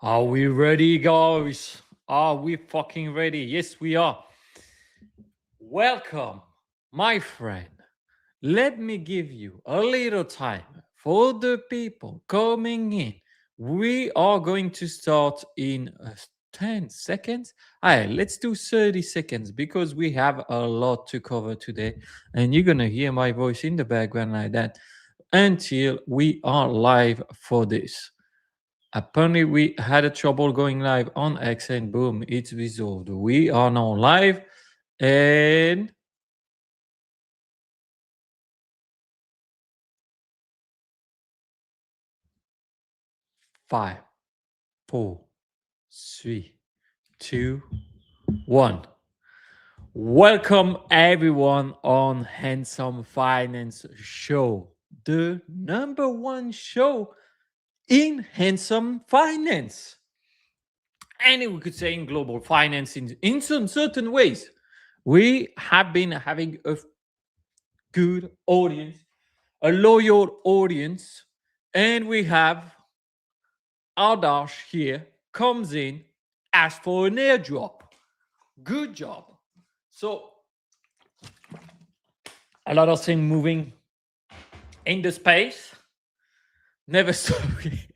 Are we ready, guys? Are we fucking ready? Yes, we are. Welcome, my friend. Let me give you a little time for the people coming in. We are going to start in 10 seconds. All right, let's do 30 seconds because we have a lot to cover today. And you're going to hear my voice in the background like that until we are live for this. Apparently, we had a trouble going live on X and boom, it's resolved. We are now live and five, four, three, two, one. Welcome everyone on Handsome Finance Show, the number one show in handsome finance. And we could say in global finance in some certain ways. We have been having a good audience, a loyal audience, and we have Ardash here comes in, asks for an airdrop. Good job. So a lot of things moving in the space. Never sorry.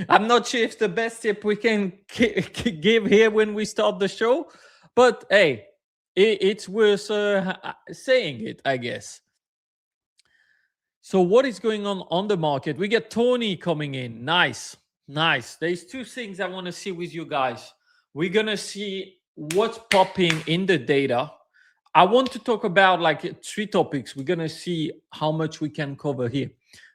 I'm not sure if the best tip we can give here when we start the show, but hey, it's worth saying it, I guess. So what is going on the market? We get Tony coming in. Nice. There's two things I want to see with you guys. We're going to see what's popping in the data. I want to talk about like three topics. We're going to see how much we can cover here.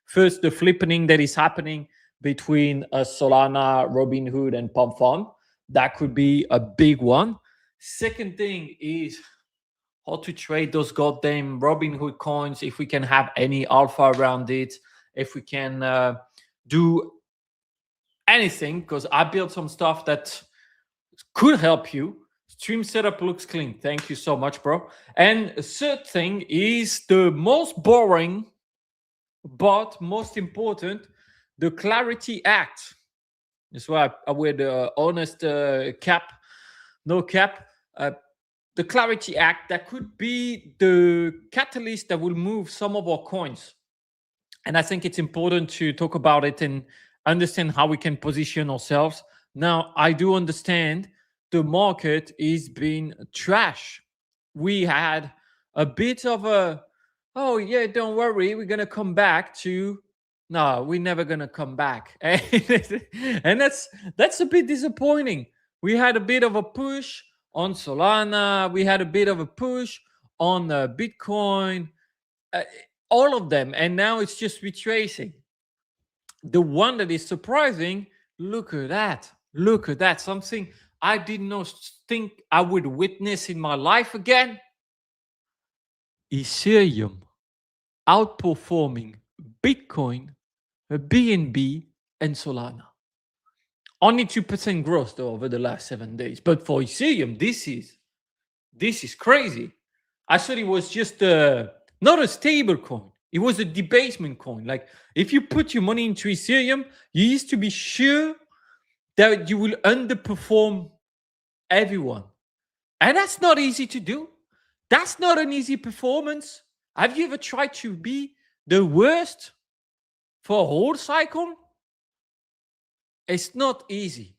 First, the flipping that is happening between Solana, Robinhood, and PumpFun. That could be a big one. Second thing is how to trade those goddamn Robinhood coins, if we can have any alpha around it, if we can do anything, because I built some stuff that could help you. Stream setup looks clean. Thank you so much, bro. And third thing is the most boring, but most important, the Clarity Act. That's why I wear the honest cap, no cap. The Clarity Act that could be the catalyst that will move some of our coins. And I think it's important to talk about it and understand how we can position ourselves. Now, I do understand the market is being trash. We had a bit of a, oh yeah, don't worry, we're gonna come back to, no, we're never gonna come back. And that's a bit disappointing. We had a bit of a push on Solana. We had a bit of a push on Bitcoin, all of them. And now it's just retracing. The one that is surprising, look at that. Look at that. Something I did not think I would witness in my life again. Ethereum outperforming Bitcoin, BNB, and Solana. Only 2% growth though over the last 7 days. But for Ethereum, this is crazy. I thought it was just not a stable coin. It was a debasement coin. Like if you put your money into Ethereum, you used to be sure that you will underperform everyone. And that's not easy to do. That's not an easy performance. Have you ever tried to be the worst for a whole cycle? It's not easy.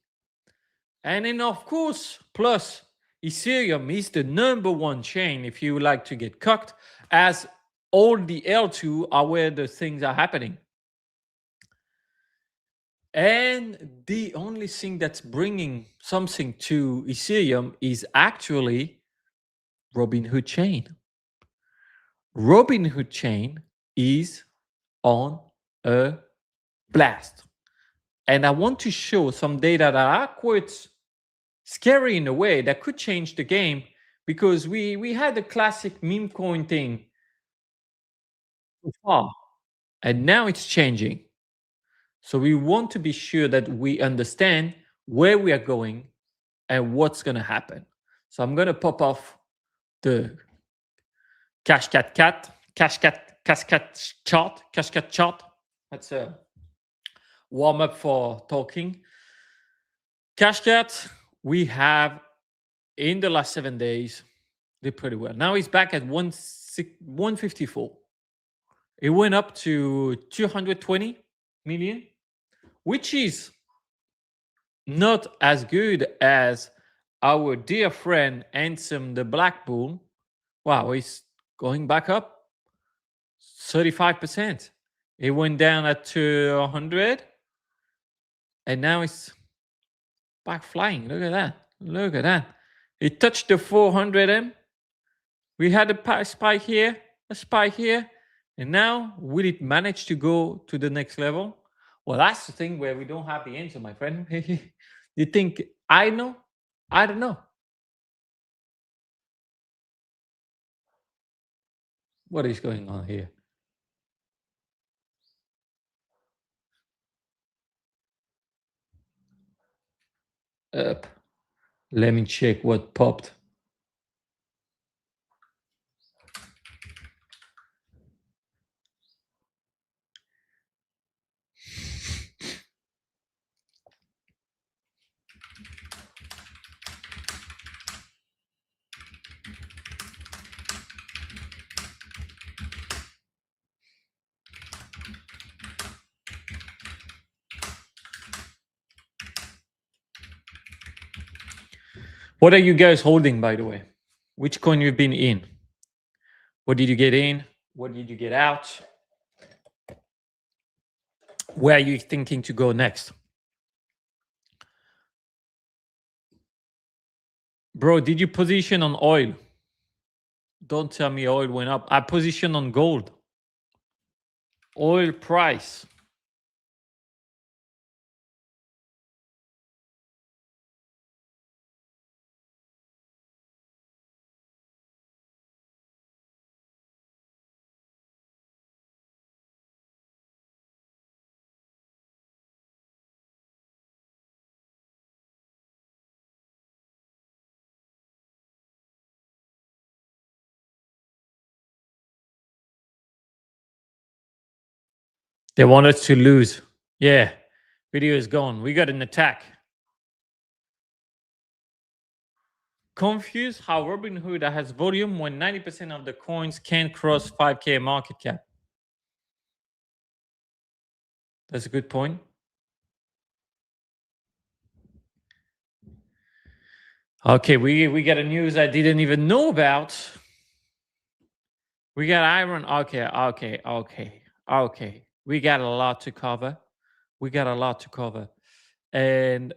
And then, of course, plus Ethereum is the number one chain if you like to get cooked, as all the L2 are where the things are happening. And the only thing that's bringing something to Ethereum is actually Robinhood chain. Robinhood chain is on a blast. And I want to show some data that are quite scary in a way that could change the game, because we had the classic meme coin thing so far, and now it's changing. So we want to be sure that we understand where we are going and what's going to happen. So I'm going to pop off the Cascade chart. That's a warm up for talking. Cash cat, we have in the last 7 days did pretty well. Now he's back at 154. It went up to 220 million, which is not as good as our dear friend Handsome the Black Bull. Wow, he's going back up 35%. It went down at 200 and now it's back flying. Look at that. Look at that. It touched the 400M. We had a spike here, and now will it manage to go to the next level? Well, that's the thing where we don't have the answer, my friend. You think I know? I don't know. What is going on here? Up. Let me check what popped. What are you guys holding, by the way? Which coin you've been in? What did you get in? What did you get out? Where are you thinking to go next? Bro, did you position on oil? Don't tell me oil went up. I positioned on gold. Oil price. They want us to lose. Yeah. Video is gone. We got an attack. Confused how Robinhood has volume when 90% of the coins can't cross 5K market cap. That's a good point. Okay, we got a news I didn't even know about. We got iron. Okay. We got a lot to cover. And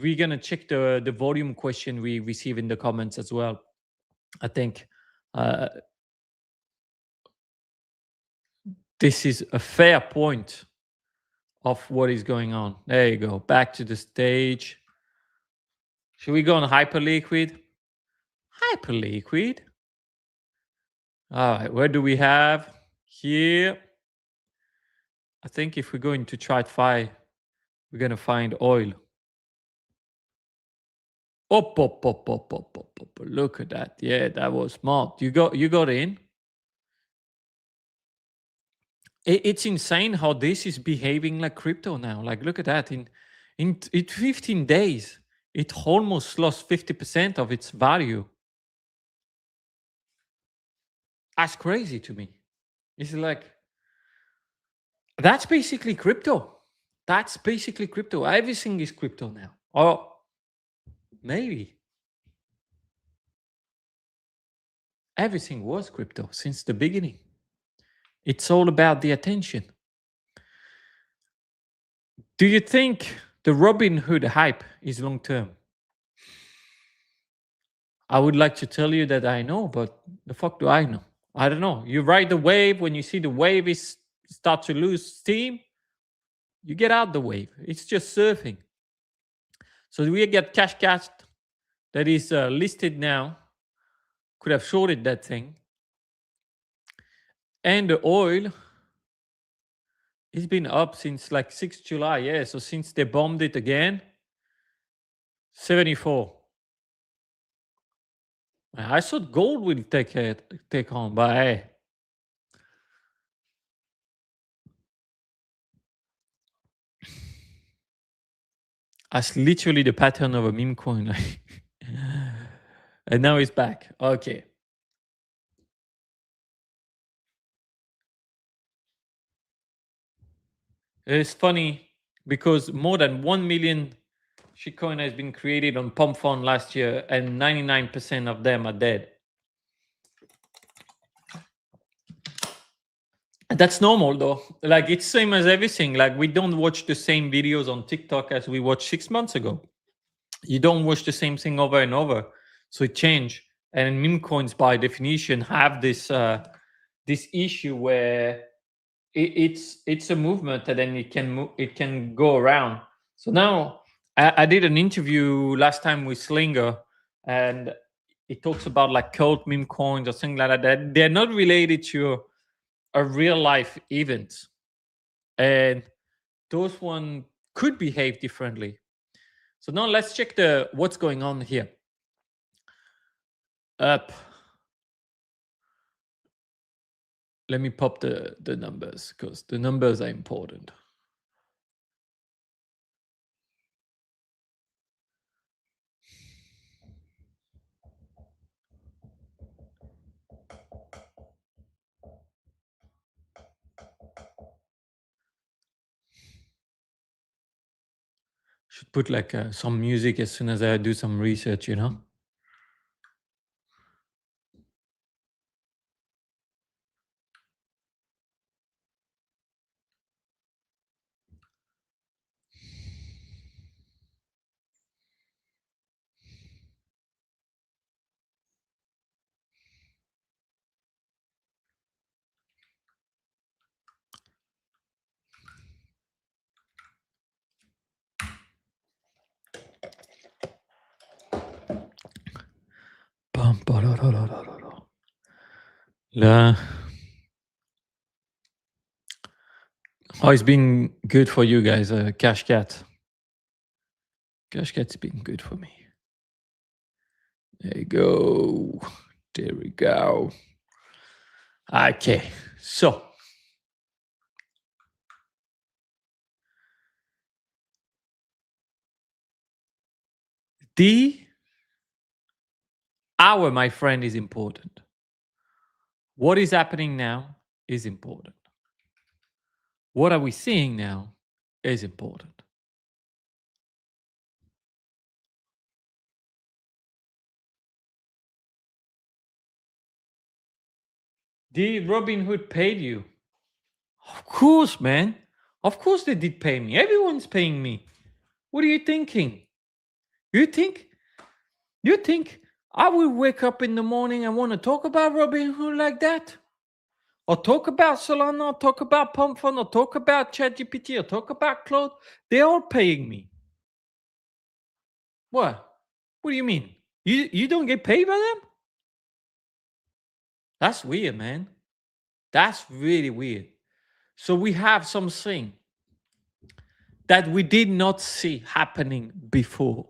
we're gonna check the volume question we receive in the comments as well. I think this is a fair point of what is going on. There you go. Back to the stage. Should we go on Hyperliquid? Hyperliquid. All right, where do we have? Here. I think if we're going to TradFi, we're going to find oil. Up. Look at that. Yeah, that was smart. You got in. It's insane how this is behaving like crypto now. Like, look at that. In 15 days, it almost lost 50% of its value. That's crazy to me. It's like, that's basically crypto. Everything is crypto now. Or maybe everything was crypto since the beginning. It's all about the attention. Do you think the Robinhood hype is long term? I would like to tell you that I know, but the fuck do I know? I don't know. You ride the wave. When you see the wave is start to lose steam, you get out the wave. It's just surfing. So we get cash that is listed now. Could have shorted that thing. And the oil, it's been up since like 6th July. Yeah, so since they bombed it again, 74. I thought gold would take on, but hey. That's literally the pattern of a meme coin. And now it's back. Okay. It's funny because more than 1 million shitcoin has been created on PumpFun last year, and 99% of them are dead. And that's normal though. Like, it's same as everything. Like, we don't watch the same videos on TikTok as we watched 6 months ago. You don't watch the same thing over and over, so it change. And meme coins, by definition, have this this issue where it's a movement, and then it can go around. So now I did an interview last time with Slinger, and it talks about like cult meme coins or something like that. They're not related to a real life event, and those one could behave differently. So now let's check the what's going on here. Up. Let me pop the numbers, because the numbers are important. Should put like some music as soon as I do some research, you know? Oh, it's been good for you guys, Cash Cat. Cash Cat's been good for me. There you go. There we go. Okay, so the hour, my friend, is important. What is happening now is important. What are we seeing now is important. Did Robinhood pay you? Of course, man. Of course they did pay me. Everyone's paying me. What are you thinking? You think I will wake up in the morning and want to talk about Robinhood like that? Or talk about Solana, or talk about PumpFun, or talk about ChatGPT, or talk about Claude? They're all paying me. What? What do you mean? You don't get paid by them? That's weird, man. That's really weird. So we have something that we did not see happening before.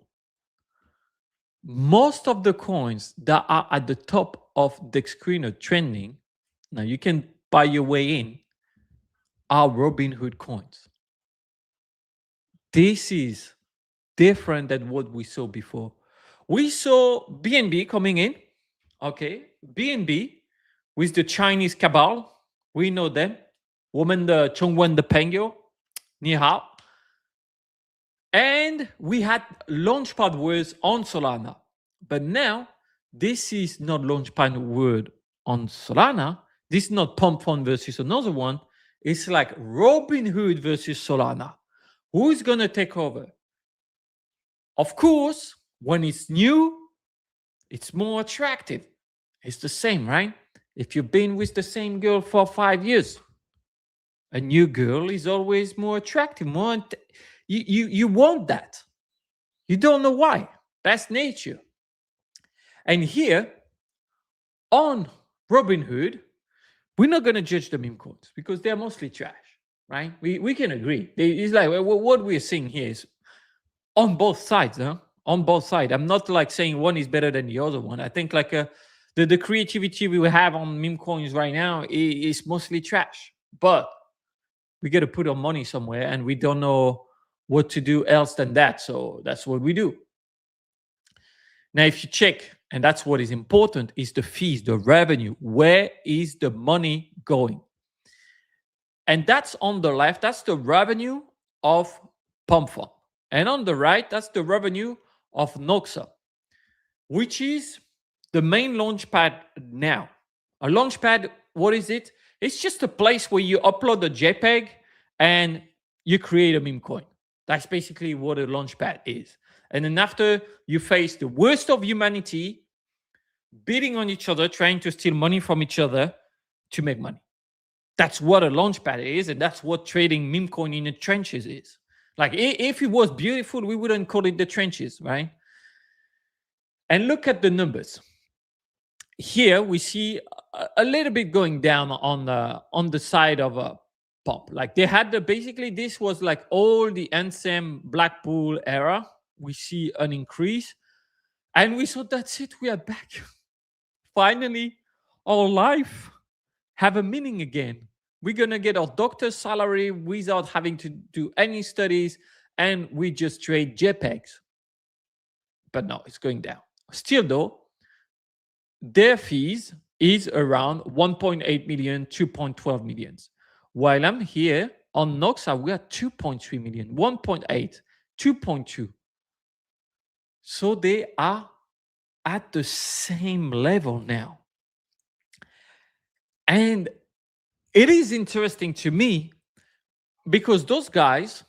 Most of the coins that are at the top of the screen are trending. Now you can buy your way in, are Robinhood coins. This is different than what we saw before. We saw BNB coming in. Okay, BNB with the Chinese cabal. We know them. Woman the Chongwen the Pengyo. Ni hao. And we had launchpad words on Solana. But now, this is not launchpad word on Solana. This is not PumpFun versus another one. It's like Robinhood versus Solana. Who's going to take over? Of course, when it's new, it's more attractive. It's the same, right? If you've been with the same girl for 5 years, a new girl is always more attractive. You want that. You don't know why. That's nature. And here on Robinhood, we're not going to judge the meme coins because they're mostly trash, right? We can agree. It's like what we're seeing here is on both sides, huh? On both sides. I'm not like saying one is better than the other one. I think like the creativity we have on meme coins right now is mostly trash. But we got to put our money somewhere, and we don't know what to do else than that. So that's what we do. Now, if you check, and that's what is important, is the fees, the revenue. Where is the money going? And that's on the left. That's the revenue of PumpFun. And on the right, that's the revenue of Noxa, which is the main launchpad now. A launchpad, what is it? It's just a place where you upload a JPEG and you create a meme coin. That's basically what a launchpad is. And then after you face the worst of humanity, bidding on each other, trying to steal money from each other to make money. That's what a launchpad is, and that's what trading meme coin in the trenches is. Like, if it was beautiful, we wouldn't call it the trenches, right? And look at the numbers. Here we see a little bit going down on the side of a pump. Like they had basically this was like all the NSM Blackpool era. We see an increase, and we thought that's it. We are back. Finally, our life have a meaning again. We're gonna get our doctor's salary without having to do any studies, and we just trade JPEGs. But no, it's going down. Still though, their fees is around 1.8 million, 2.12 millions. While I'm here on Noxa, we are 2.3 million, 1.8, 2.2. So they are at the same level now. And it is interesting to me because those guys,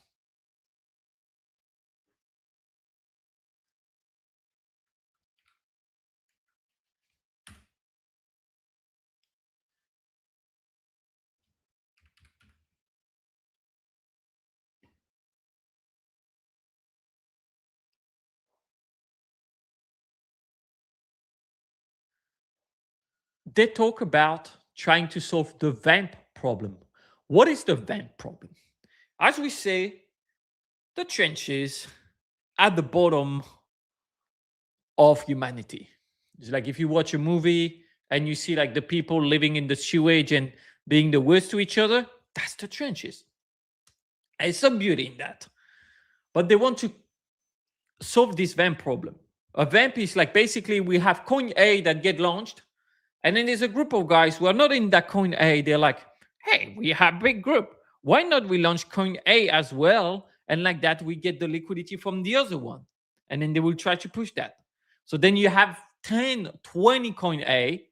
they talk about trying to solve the vamp problem. What is the vamp problem? As we say, the trenches at the bottom of humanity. It's like if you watch a movie and you see like the people living in the sewage and being the worst to each other, that's the trenches. There's some beauty in that. But they want to solve this vamp problem. A vamp is like basically we have coin A that get launched, and then there's a group of guys who are not in that coin A. They're like, hey, we have a big group. Why not we launch coin A as well? And like that, we get the liquidity from the other one. And then they will try to push that. So then you have 10, 20 coin A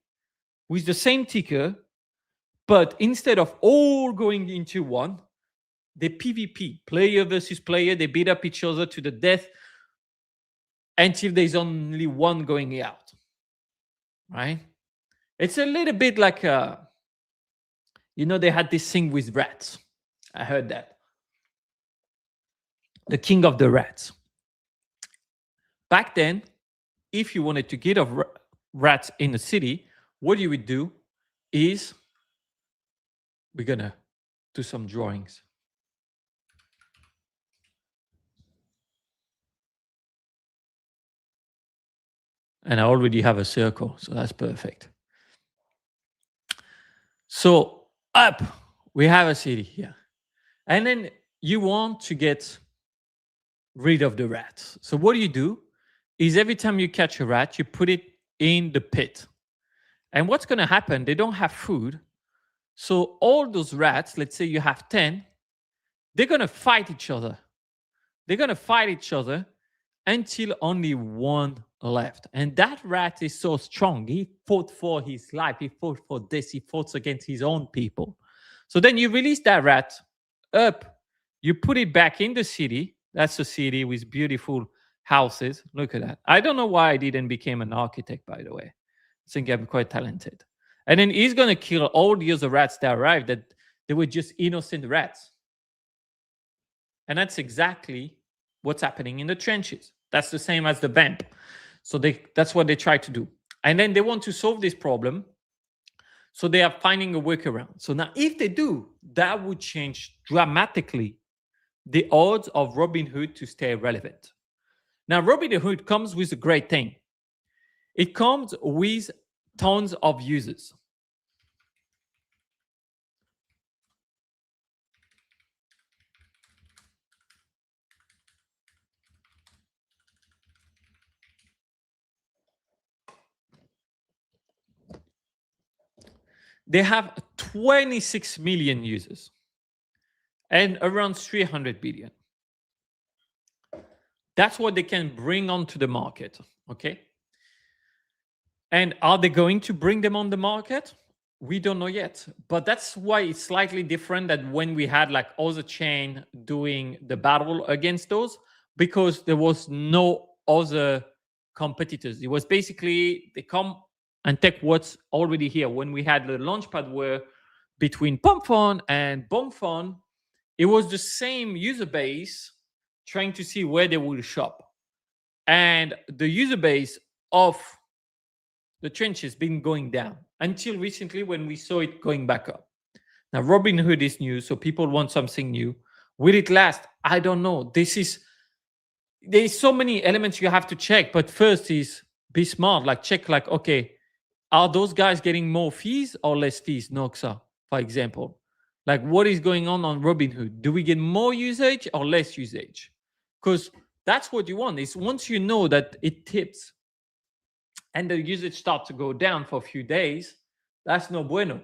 with the same ticker, but instead of all going into one, they PvP, player versus player. They beat up each other to the death until there's only one going out, right? It's a little bit like, they had this thing with rats. I heard that. The king of the rats. Back then, if you wanted to get rid of rats in the city, what you would do is, we're going to do some drawings. And I already have a circle, so that's perfect. So up, we have a city here. And then you want to get rid of the rats. So what do? Is every time you catch a rat, you put it in the pit. And what's going to happen? They don't have food. So all those rats, let's say you have 10, they're going to fight each other. They're going to fight each other until only one left. And that rat is so strong. He fought for his life. He fought for this. He fought against his own people. So then you release that rat up. You put it back in the city. That's a city with beautiful houses. Look at that. I don't know why I didn't become an architect, by the way. I think I'm quite talented. And then he's going to kill all the other rats that arrived that they were just innocent rats. And that's exactly what's happening in the trenches. That's the same as the vamp. So that's what they try to do. And then they want to solve this problem. So they are finding a workaround. So now if they do, that would change dramatically the odds of Robinhood to stay relevant. Now, Robinhood comes with a great thing. It comes with tons of users. They have 26 million users and around 300 billion. That's what they can bring onto the market, okay? And are they going to bring them on the market? We don't know yet. But that's why it's slightly different than when we had like other chain doing the battle against those, because there was no other competitors. It was basically they come and take what's already here. When we had the launchpad where between PumpFun and BombFun, it was the same user base trying to see where they will shop. And the user base of the trench has been going down until recently when we saw it going back up. Now, Robinhood is new, so people want something new. Will it last? I don't know. There's so many elements you have to check, but first is be smart. Like check like, okay, are those guys getting more fees or less fees? Noxa, for example. Like what is going on Robinhood? Do we get more usage or less usage? Because that's what you want. Is once you know that it tips and the usage starts to go down for a few days, that's no bueno.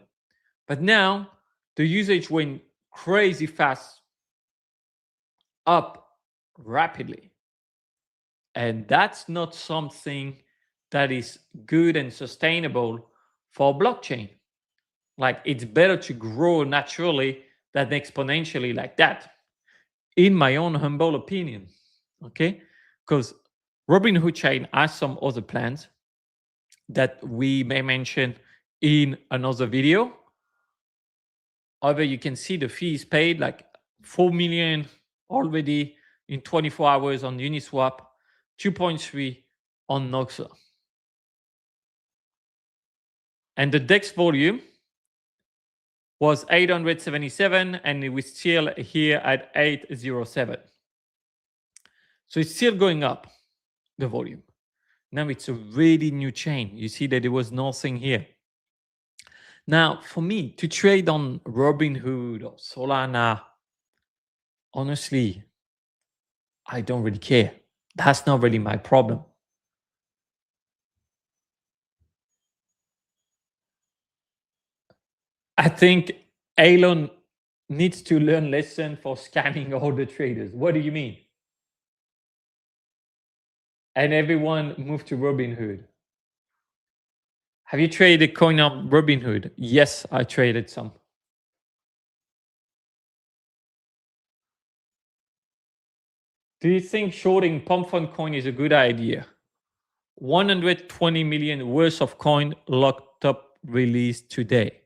But now the usage went crazy fast up rapidly. And that's not something that is good and sustainable for blockchain. Like it's better to grow naturally than exponentially like that, in my own humble opinion. Okay, because Robinhood chain has some other plans that we may mention in another video. However, you can see the fees paid, like 4 million already in 24 hours on Uniswap, 2.3 on Noxa. And the DEX volume was 877, and we're still here at 807. So it's still going up, the volume. Now it's a really new chain. You see that there was nothing here. Now, for me to trade on Robinhood or Solana, honestly, I don't really care. That's not really my problem. I think Elon needs to learn lesson for scamming all the traders. What do you mean? And everyone moved to Robinhood. Have you traded coin on Robinhood? Yes, I traded some. Do you think shorting PumpFun coin is a good idea? 120 million worth of coin locked up released today.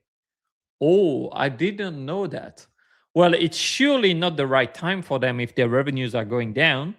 Oh, I didn't know that. Well, it's surely not the right time for them if their revenues are going down.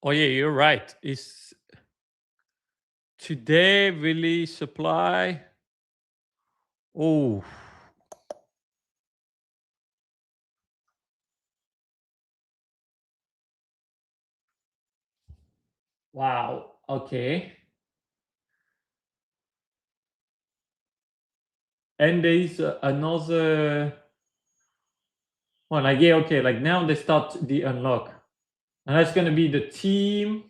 Oh yeah, you're right. Is today really supply? Oh. Wow. Okay. And there is another one. Like yeah, okay. Like now they start the unlock, and that's gonna be the team.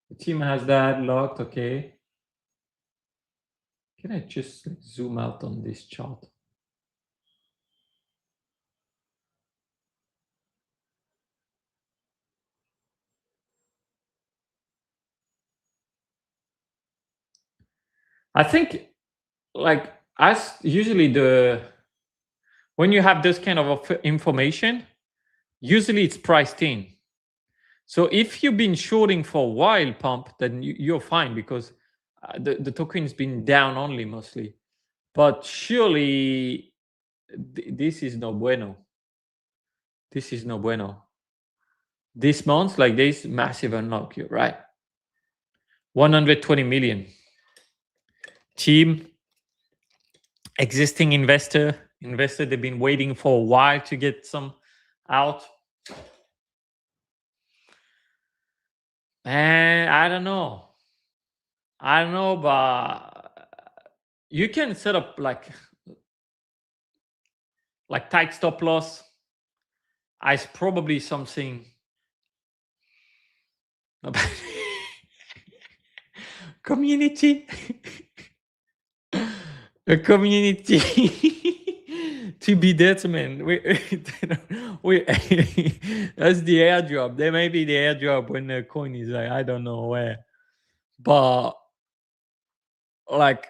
The team has that locked. Okay. Can I just zoom out on this chart? I think like as usually when you have this kind of information, usually it's priced in. So if you've been shorting for a while, Pump, then you're fine because the token's been down only mostly. But surely this is no bueno. This is no bueno. This month, like this massive unlock, you're right. 120 million. Team, existing investor, Investors, they've been waiting for a while to get some out. And I don't know, but you can set up like tight stop loss. It's probably something. Community. A community to be determined. We that's the airdrop. There may be the airdrop when the coin is like, I don't know where, but like,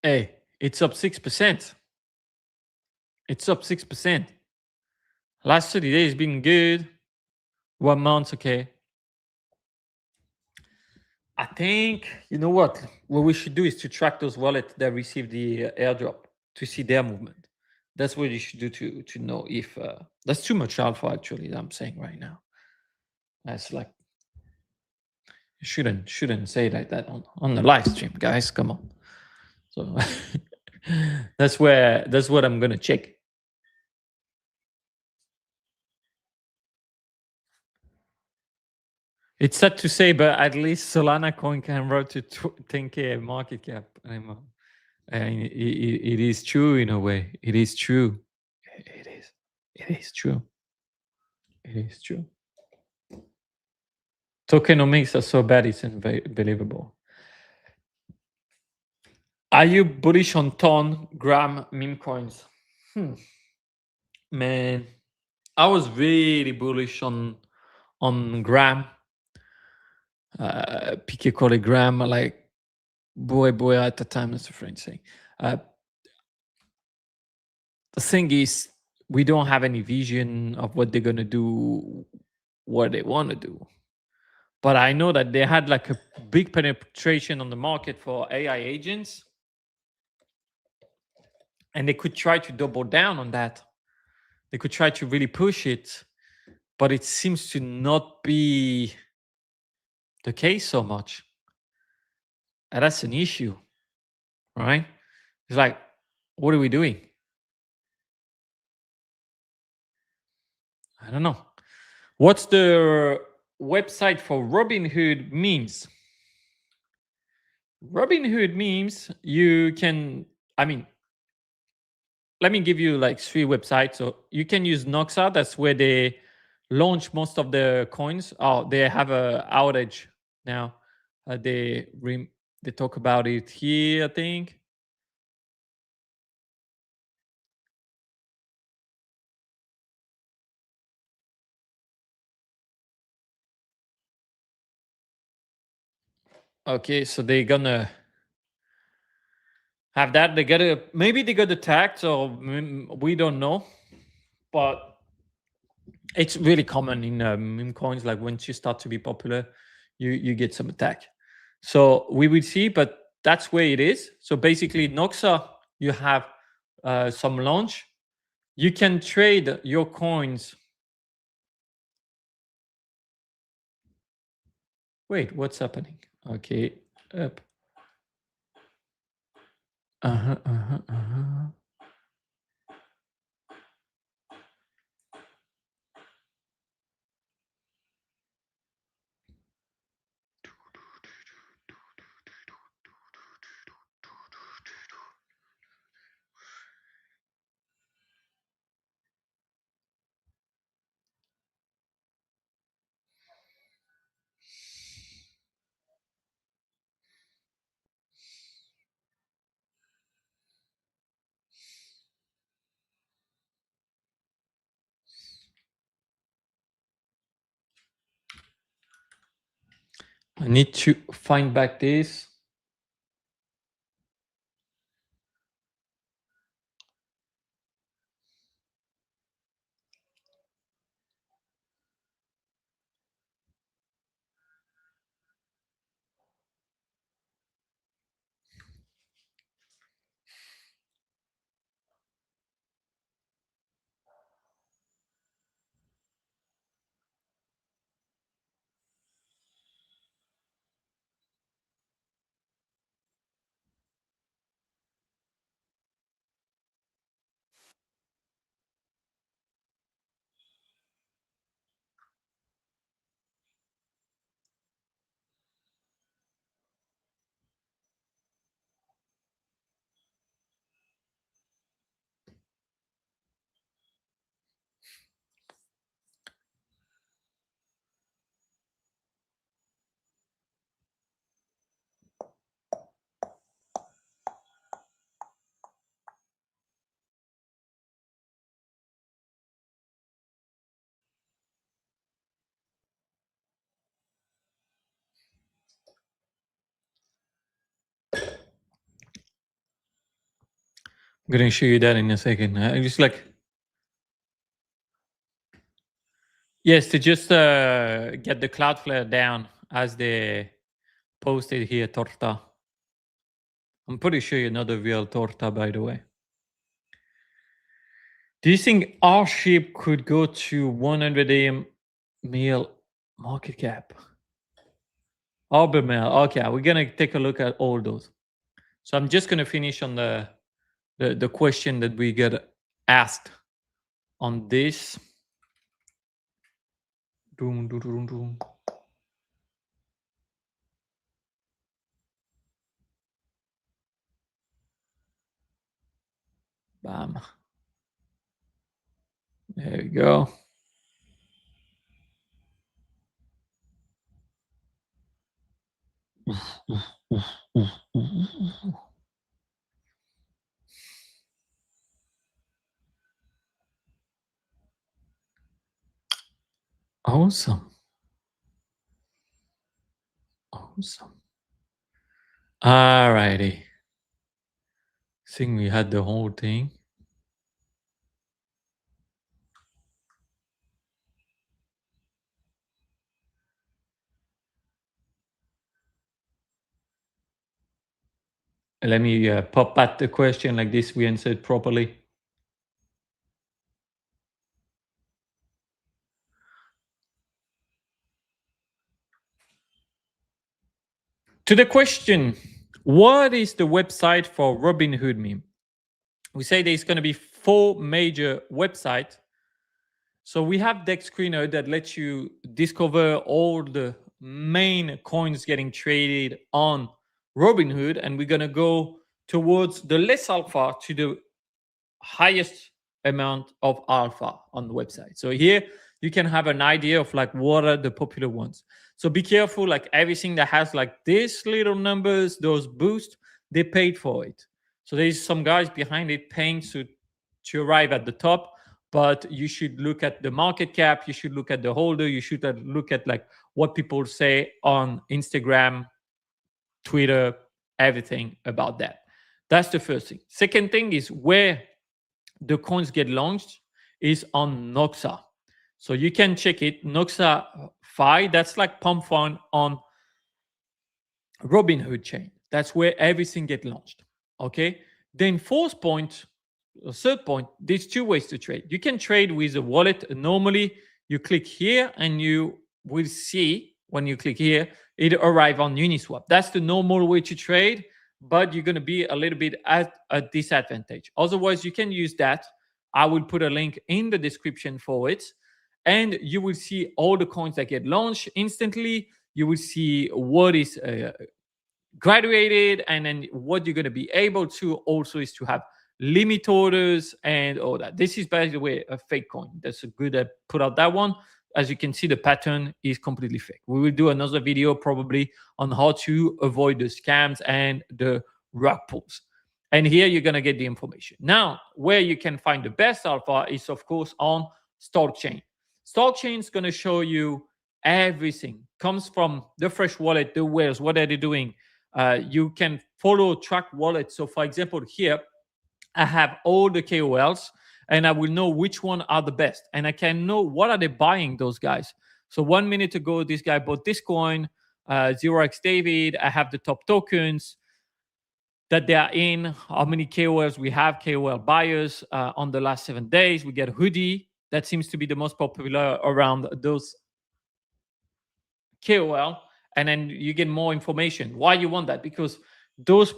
hey, it's up 6%. It's up 6%. Last 30 days been good. 1 month, okay. I think, you know what we should do is to track those wallets that receive the airdrop to see their movement. That's what you should do to know if that's too much alpha. Actually, that I'm saying right now. That's like, you shouldn't say like that on the live stream, guys. Come on. So that's what I'm gonna check. It's sad to say, but at least Solana coin can run to 10K market cap. And it is true in a way. It is true. It is. It is true. It is true. Tokenomics are so bad, it's unbelievable. Are you bullish on Ton, Gram, meme coins? Man, I was really bullish on Gram. Piqué called it Gram, like boy at the time, that's the French saying. The thing is, we don't have any vision of what they're gonna do, what they want to do. But I know that they had like a big penetration on the market for AI agents, and they could try to double down on that. They could try to really push it, but it seems to not be the case so much. And that's an issue, right? It's like, what are we doing? I don't know. What's the website for Robinhood memes? Robinhood memes, you can, I mean, let me give you like 3 websites. So you can use Noxa. That's where they launch most of the coins. Oh, they have a outage now. They talk about it here, I think. Okay, so they're gonna have that. They get a, maybe they got attacked, or we don't know. But it's really common in meme coins. Like once you start to be popular, you get some attack. So we will see, but that's where it is. So basically, Noxa, you have some launch. You can trade your coins. Wait, what's happening? Okay, up. Uh-huh. I need to find back this. I'm gonna show you that in a second. Just like, yes, to just get the Cloudflare down as they posted here, torta. I'm pretty sure you're not a real torta, by the way. Do you think our ship could go to 100 AM mil market cap? Albemarle. Okay, we're gonna take a look at all those. So I'm just gonna finish on the question that we get asked on this. Doom, doom, doom, doom. Bam. There you go. Awesome. Awesome. All righty. Think we had the whole thing. Let me pop at the question like this. We answered properly. To the question, what is the website for Robinhood meme? We say there's going to be 4 major websites. So we have Dex Screener that lets you discover all the main coins getting traded on Robinhood, and we're going to go towards the less alpha to the highest amount of alpha on the website. So here you can have an idea of like what are the popular ones. So be careful, like everything that has like this little numbers, those boosts, they paid for it. So there's some guys behind it paying to arrive at the top, but you should look at the market cap, you should look at the holder, you should look at like what people say on Instagram, Twitter, everything about that. That's the first thing. Second thing is where the coins get launched is on Noxa. So you can check it, Noxa Fi, that's like PumpFun on Robinhood chain. That's where everything gets launched. Okay. Then third point, there's 2 ways to trade. You can trade with a wallet. Normally, you click here and you will see when you click here, it arrive on Uniswap. That's the normal way to trade, but you're going to be a little bit at a disadvantage. Otherwise, you can use that. I will put a link in the description for it, and you will see all the coins that get launched instantly. You will see what is graduated, and then what you're going to be able to also is to have limit orders and all that. This is, by the way, a fake coin. That's a good put out that one. As you can see, the pattern is completely fake. We will do another video probably on how to avoid the scams and the rug pulls. And here you're going to get the information. Now, where you can find the best alpha is, of course, on Stockchain. Stockchain is going to show you everything. Comes from the Fresh Wallet, the whales, what are they doing? You can follow track wallets. So, for example, here, I have all the KOLs, and I will know which one are the best. And I can know what are they buying, those guys. So 1 minute ago, this guy bought this coin, 0x David. I have the top tokens that they are in, how many KOLs we have, KOL buyers on the last 7 days. We get hoodie. That seems to be the most popular around those KOL. And then you get more information. Why you want that? Because those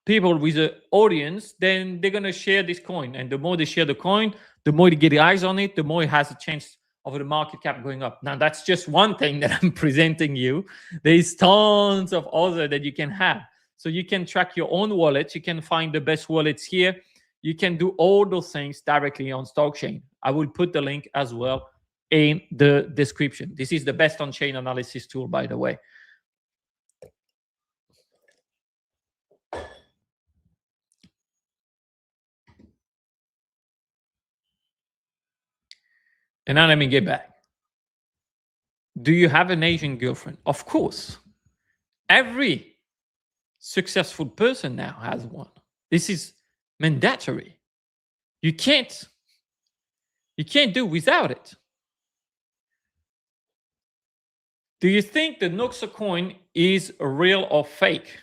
people with the audience, then they're going to share this coin. And the more they share the coin, the more they get eyes on it, the more it has a chance of the market cap going up. Now, that's just one thing that I'm presenting you. There's tons of other that you can have. So you can track your own wallets. You can find the best wallets here. You can do all those things directly on Stockchain. I will put the link as well in the description. This is the best on-chain analysis tool, by the way. And now let me get back. Do you have an Asian girlfriend? Of course. Every successful person now has one. This is mandatory. You can't do without it. Do you think the Noxa coin is real or fake?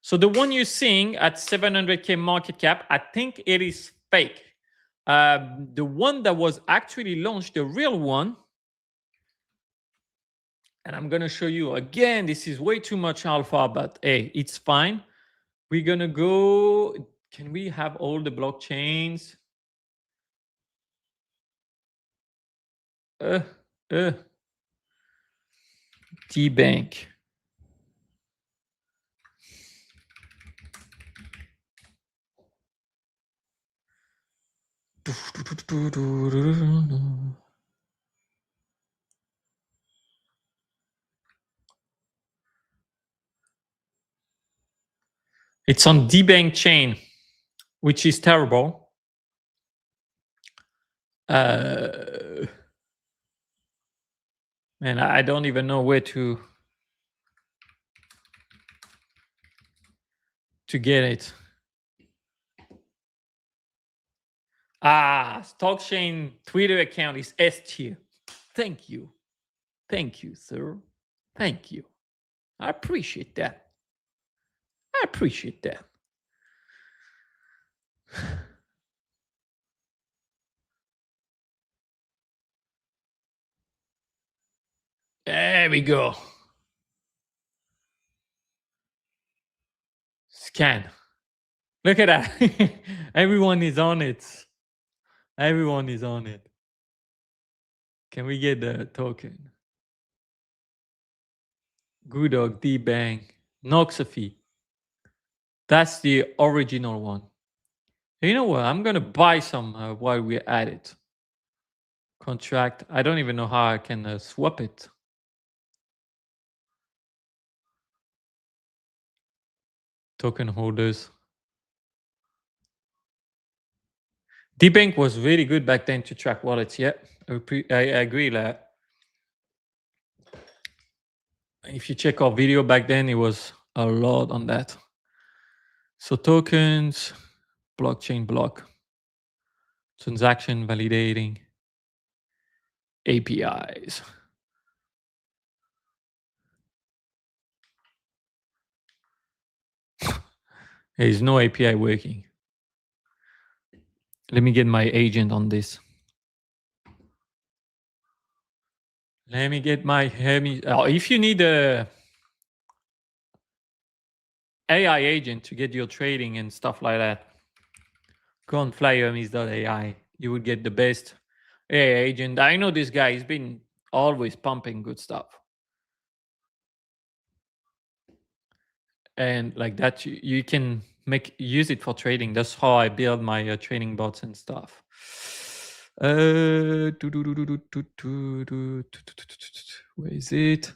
So the one you're seeing at 700K market cap, I think it is fake. The one that was actually launched, the real one, and I'm going to show you again, this is way too much alpha, but hey, it's fine. We're going to go, can we have all the blockchains? T-Bank. It's on D-Bank chain, which is terrible. Man, I don't even know where to get it. Stockchain Twitter account is S tier. Thank you. Thank you, sir. Thank you. I appreciate that. I appreciate that. There we go. Scan. Look at that. Everyone is on it. Everyone is on it. Can we get the token? Good dog, D-Bank, Noxafi. That's the original one. You know what? I'm going to buy some while we're at it. Contract. I don't even know how I can swap it. Token holders. D-Bank was really good back then to track wallets. Yeah, I agree that. If you check our video back then, it was a lot on that. So tokens, blockchain block, transaction validating, APIs. There's no API working. Let me get my agent on this. Let me get my if you need a AI agent to get your trading and stuff like that, go on flyhermes.ai. You would get the best AI agent. I know this guy. He's been always pumping good stuff. And like that, you can use it for trading. That's how I build my trading bots and stuff. Where is it?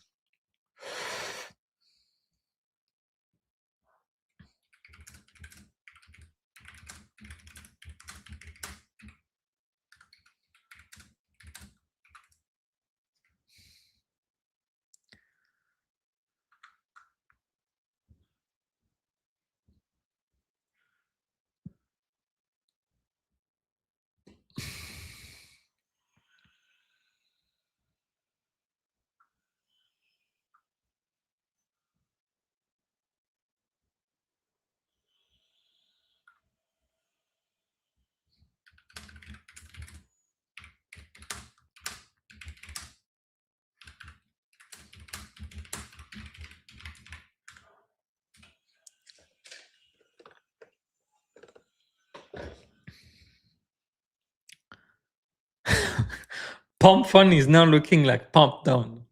PumpFun is now looking like Pump Down.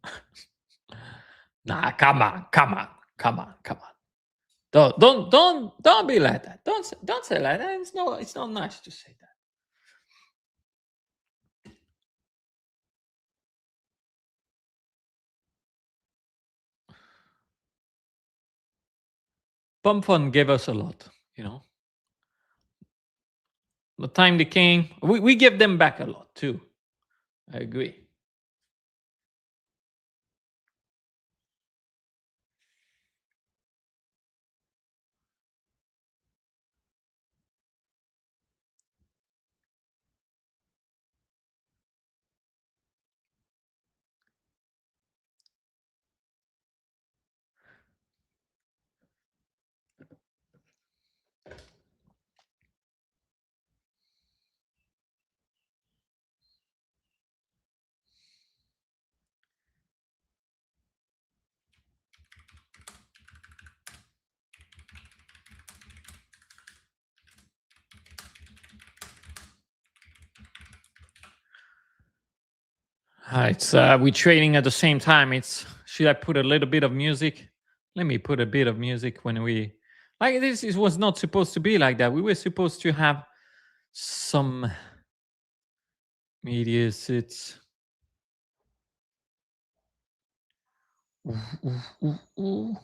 Nah, come on. Don't be like that. Don't say like that. It's not nice to say that. PumpFun gave us a lot, you know. The time they came, we give them back a lot too. I agree. It's we're trading at the same time. Should I put a little bit of music? Let me put a bit of music when we like this. It was not supposed to be like that. We were supposed to have some media sits. Ooh.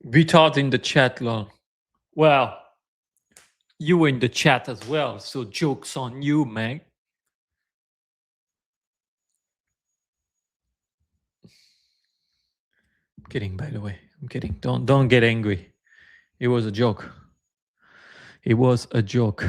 Retard in the chat, lol. Well, you were in the chat as well, so joke's on you, man. I'm kidding, by the way. I'm kidding. Don't get angry. It was a joke. It was a joke.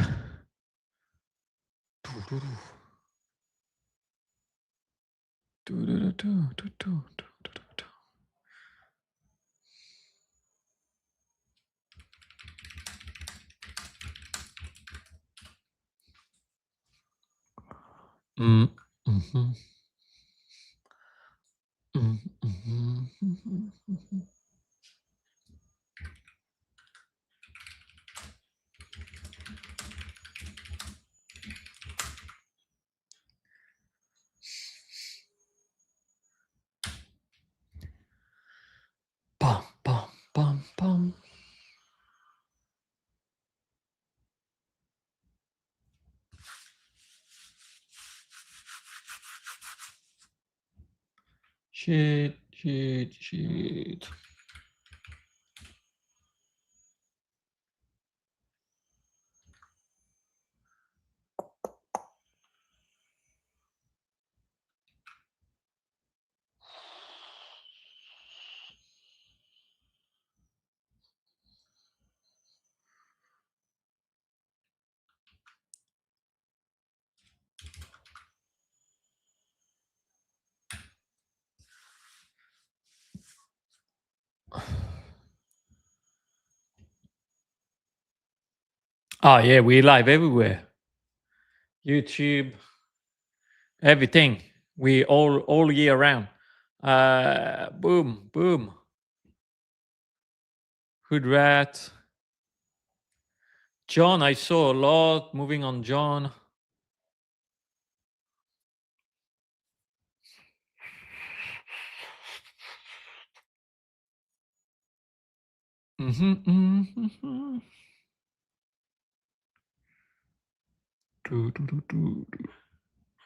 Mm-hmm. Mm-hmm. Bum, bum, bum, bum. Shit. Oh yeah, we live everywhere. YouTube, everything. We all year round. Boom. Hood rat. John, I saw a lot moving on John.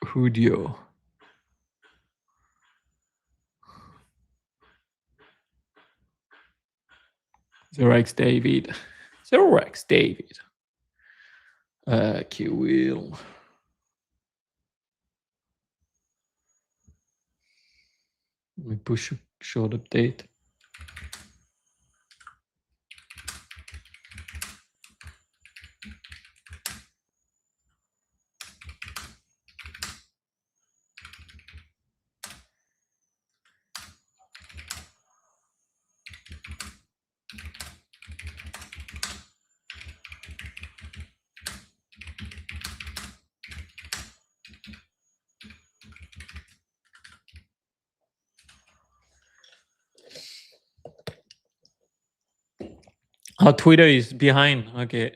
Hoodio. Xerox David. Q Wheel. Let me push a short update. Oh, Twitter is behind. Okay.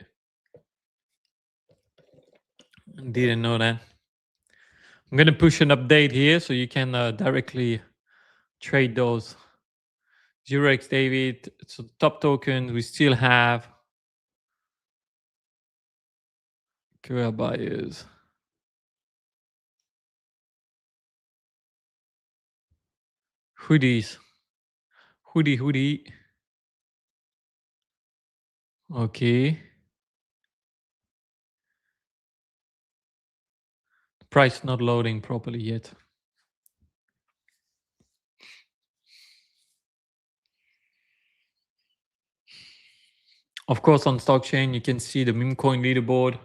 Didn't know that. I'm going to push an update here so you can directly trade those. 0x David. So top token, we still have career buyers. Hoodies. Hoodie. Okay. Price not loading properly yet. Of course, on Stockchain, you can see the meme coin leaderboard.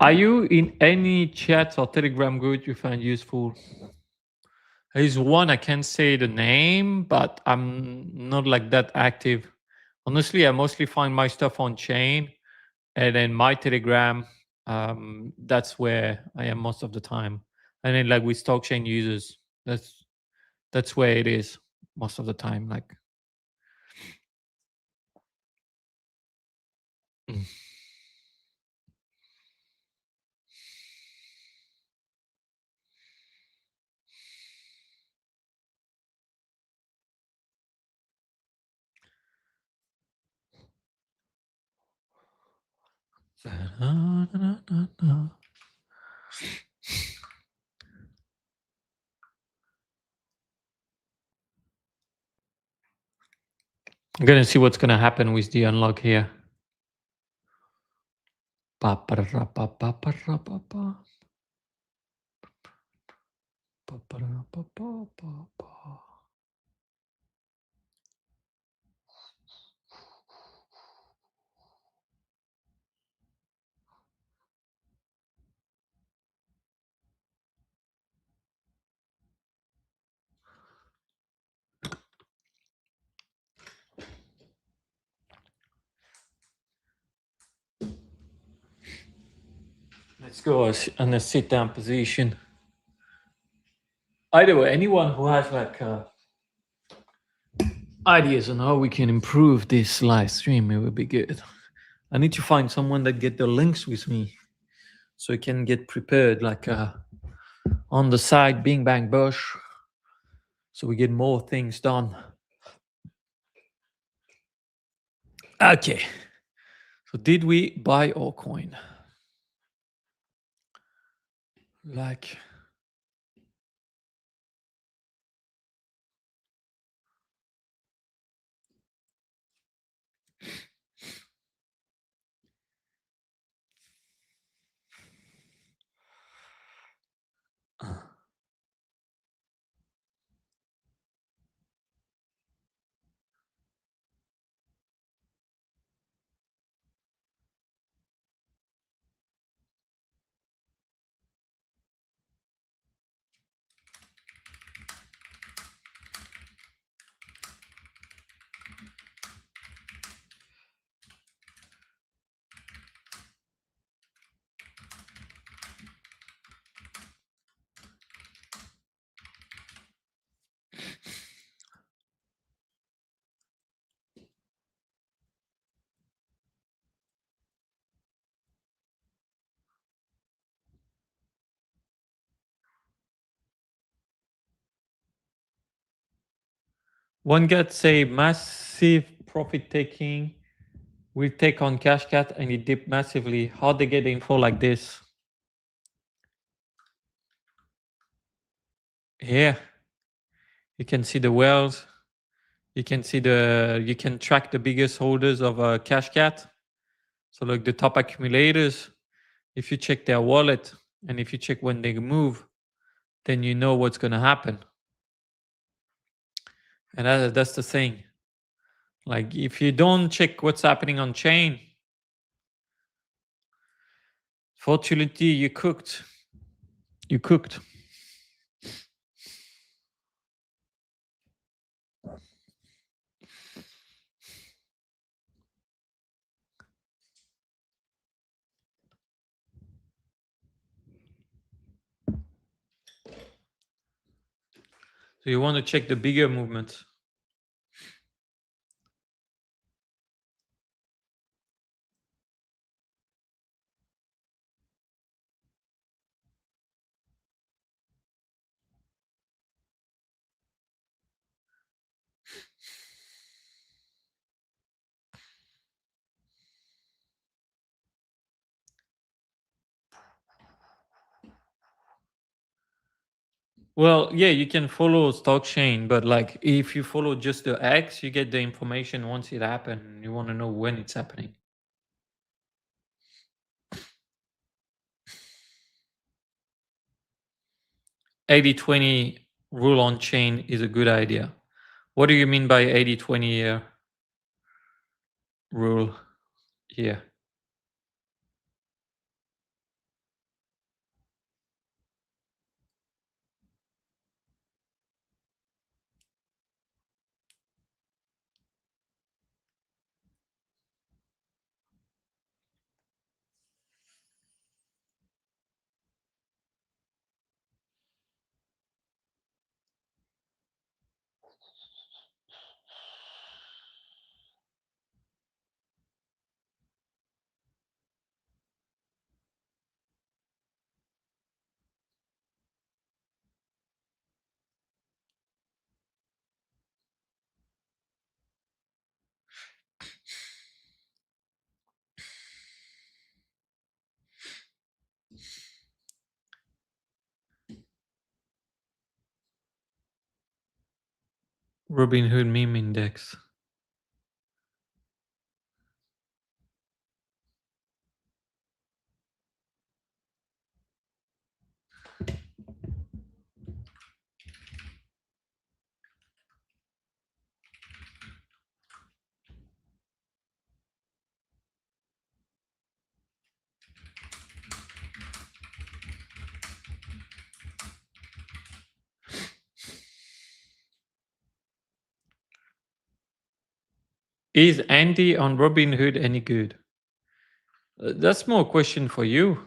Are you in any chats or Telegram group you find useful? There's one, I can't say the name, but I'm not like that active Honestly, I mostly find my stuff on chain, and then my Telegram. That's where I am most of the time. And then like with stock chain users, that's where it is most of the time. Like, mm. I'm gonna see what's gonna happen with the unlock here. Let's go in a sit down position. Either way, anyone who has like ideas on how we can improve this live stream, it would be good. I need to find someone that get the links with me so I can get prepared like on the side, bing bang bush, so we get more things done. Okay. So did we buy our coin? Like, one gets a massive profit taking. We take on cash cat and it dipped massively. How they get info like this? Here, you can see the whales. You can see you can track the biggest holders of cash cat. So like the top accumulators, if you check their wallet and if you check when they move, then you know what's going to happen. And that's the thing. Like if you don't check what's happening on chain, fortunately you cooked. You cooked. So you want to check the bigger movements. Well, yeah, you can follow stock chain, but like if you follow just the X, you get the information once it happened. You want to know when it's happening. 80-20 rule on chain is a good idea. What do you mean by 80-20 rule here? Robinhood meme index. Is Andy on Robinhood any good? That's more a question for you.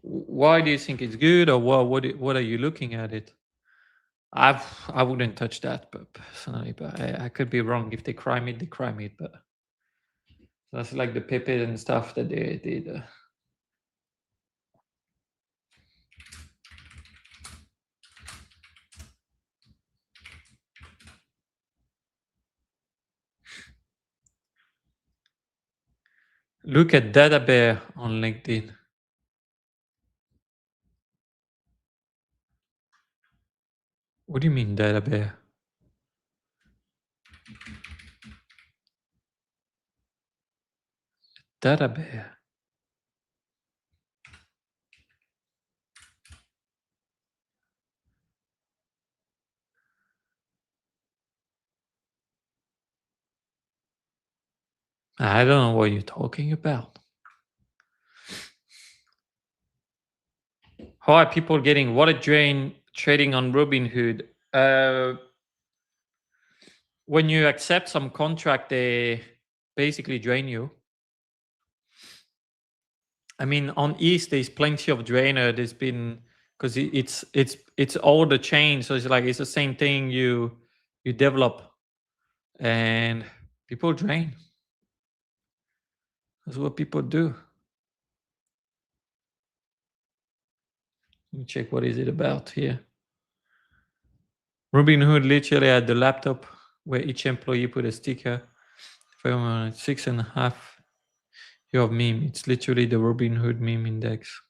Why do you think it's good, or what are you looking at it? I wouldn't touch that, but personally, but I could be wrong. If they crime it, they crime it. But that's like the Pepe and stuff that they did. Look at Data Bear on LinkedIn. What do you mean, Data Bear? Data Bear. I don't know what you're talking about. How are people getting water drain trading on Robinhood? When you accept some contract, they basically drain you. I mean, on East, there's plenty of drainer. There's been because it's all the chain, so it's like it's the same thing you develop, and people drain. That's what people do. Let me check what is it about here. Robinhood literally had the laptop where each employee put a sticker. 6.5. You have meme. It's literally the Robinhood meme index.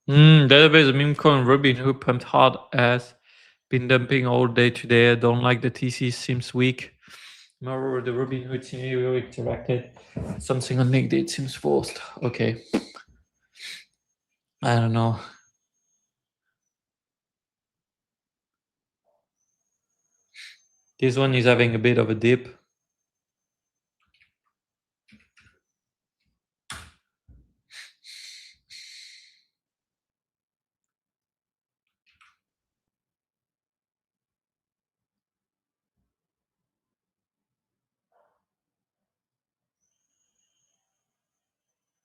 Database meme coin Robinhood pumped hard as been dumping all day today. I don't like the TC seems weak. Moreover, the Robinhood scenario interacted. Something on LinkedIn seems forced. Okay. I don't know. This one is having a bit of a dip.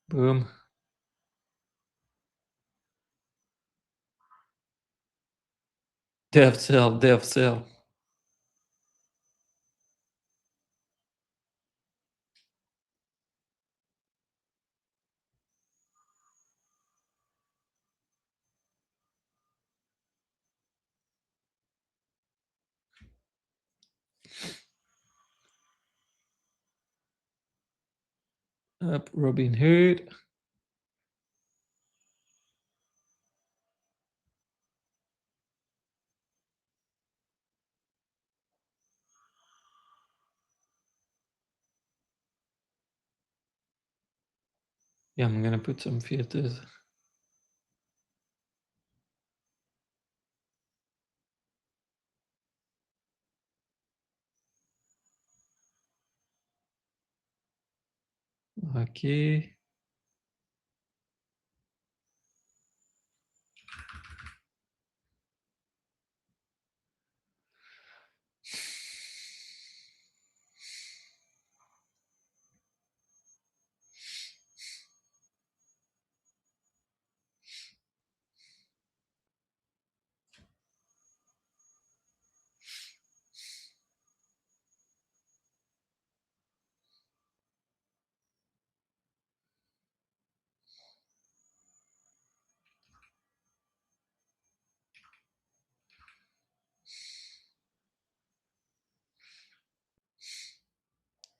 Boom. Dev sell, dev sell. Up Robinhood. Yeah, I'm gonna put some filters. Okay.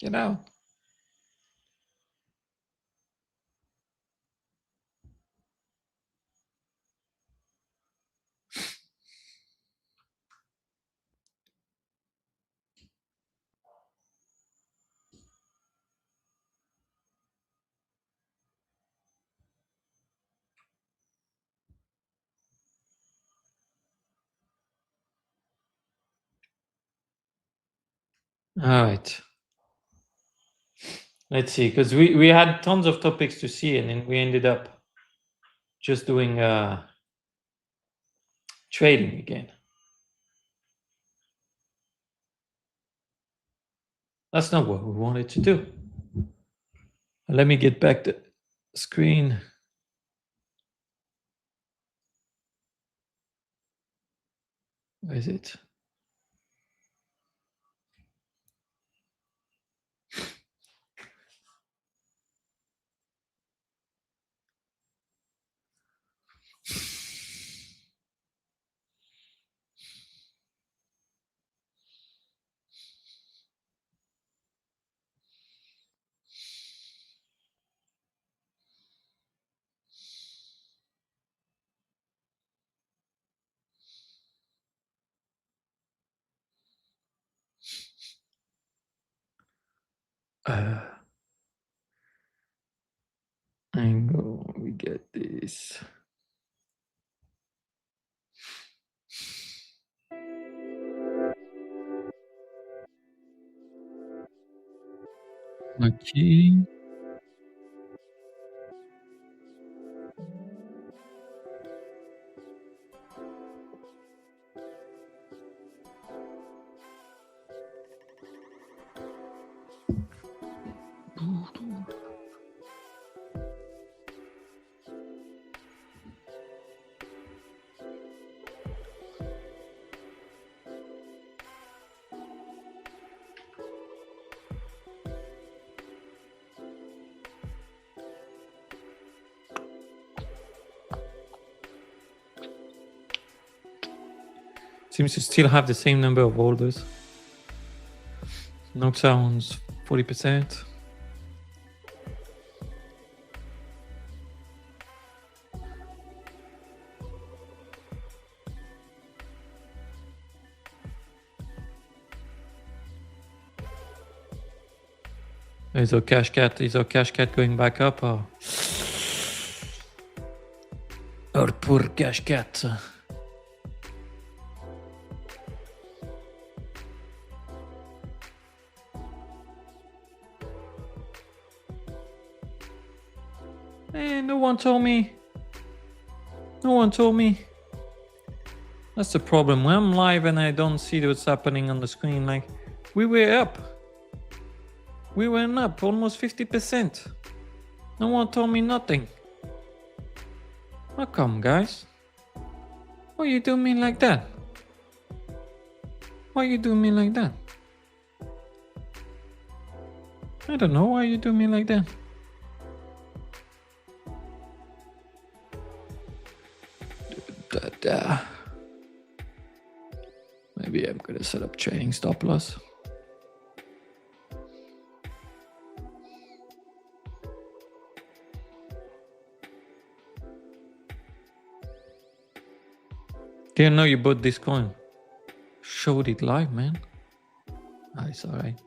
Get out. All right. Let's see, because we had tons of topics to see, and then we ended up just doing trading again. That's not what we wanted to do. Let me get back the screen. Where is it? Angle, we get this. Okay. Seems to still have the same number of orders. No sounds 40%. Is our cash cat going back up, or our poor cash cat? No one told me. No one told me. That's the problem. When I'm live and I don't see what's happening on the screen, like we were up. We went up almost 50%. No one told me nothing. How come, guys? Why you do me like that? Why you do me like that? I don't know why you do me like that. Maybe I'm gonna set up trading stop loss. Didn't know you bought this coin. Showed it live, man. Ah, it's alright.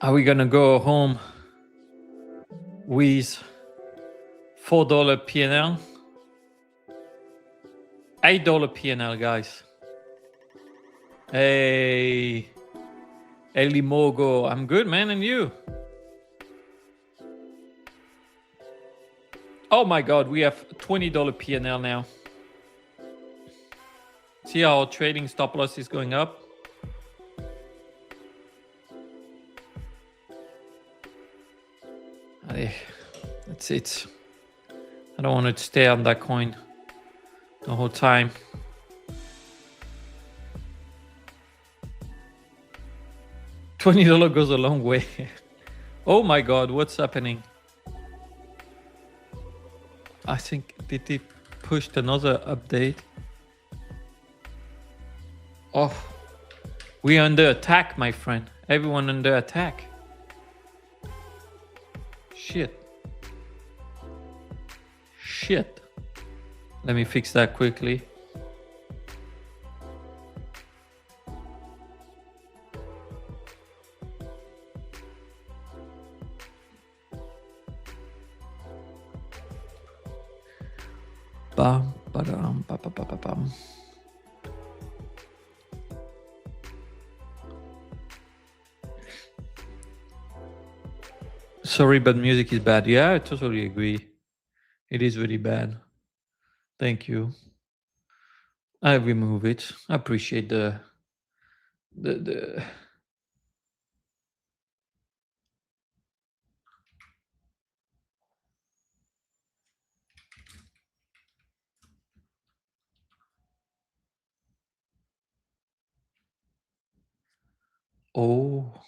Are we gonna go home with $4 PNL? $8 PNL, guys. Hey, Elimogo, I'm good, man, and you? Oh my God, we have $20 PNL now. See how our trading stop loss is going up? That's it. I don't want to stay on that coin the whole time. $20 goes a long way. Oh my God, what's happening? I think, did they push another update? Oh, we're under attack, my friend. Everyone under attack. Shit. Shit. Let me fix that quickly. Bam, ba-dum, ba-ba-ba-ba-bam. Sorry, but music is bad. Yeah, I totally agree. It is really bad. Thank you. I remove it. I appreciate the oh.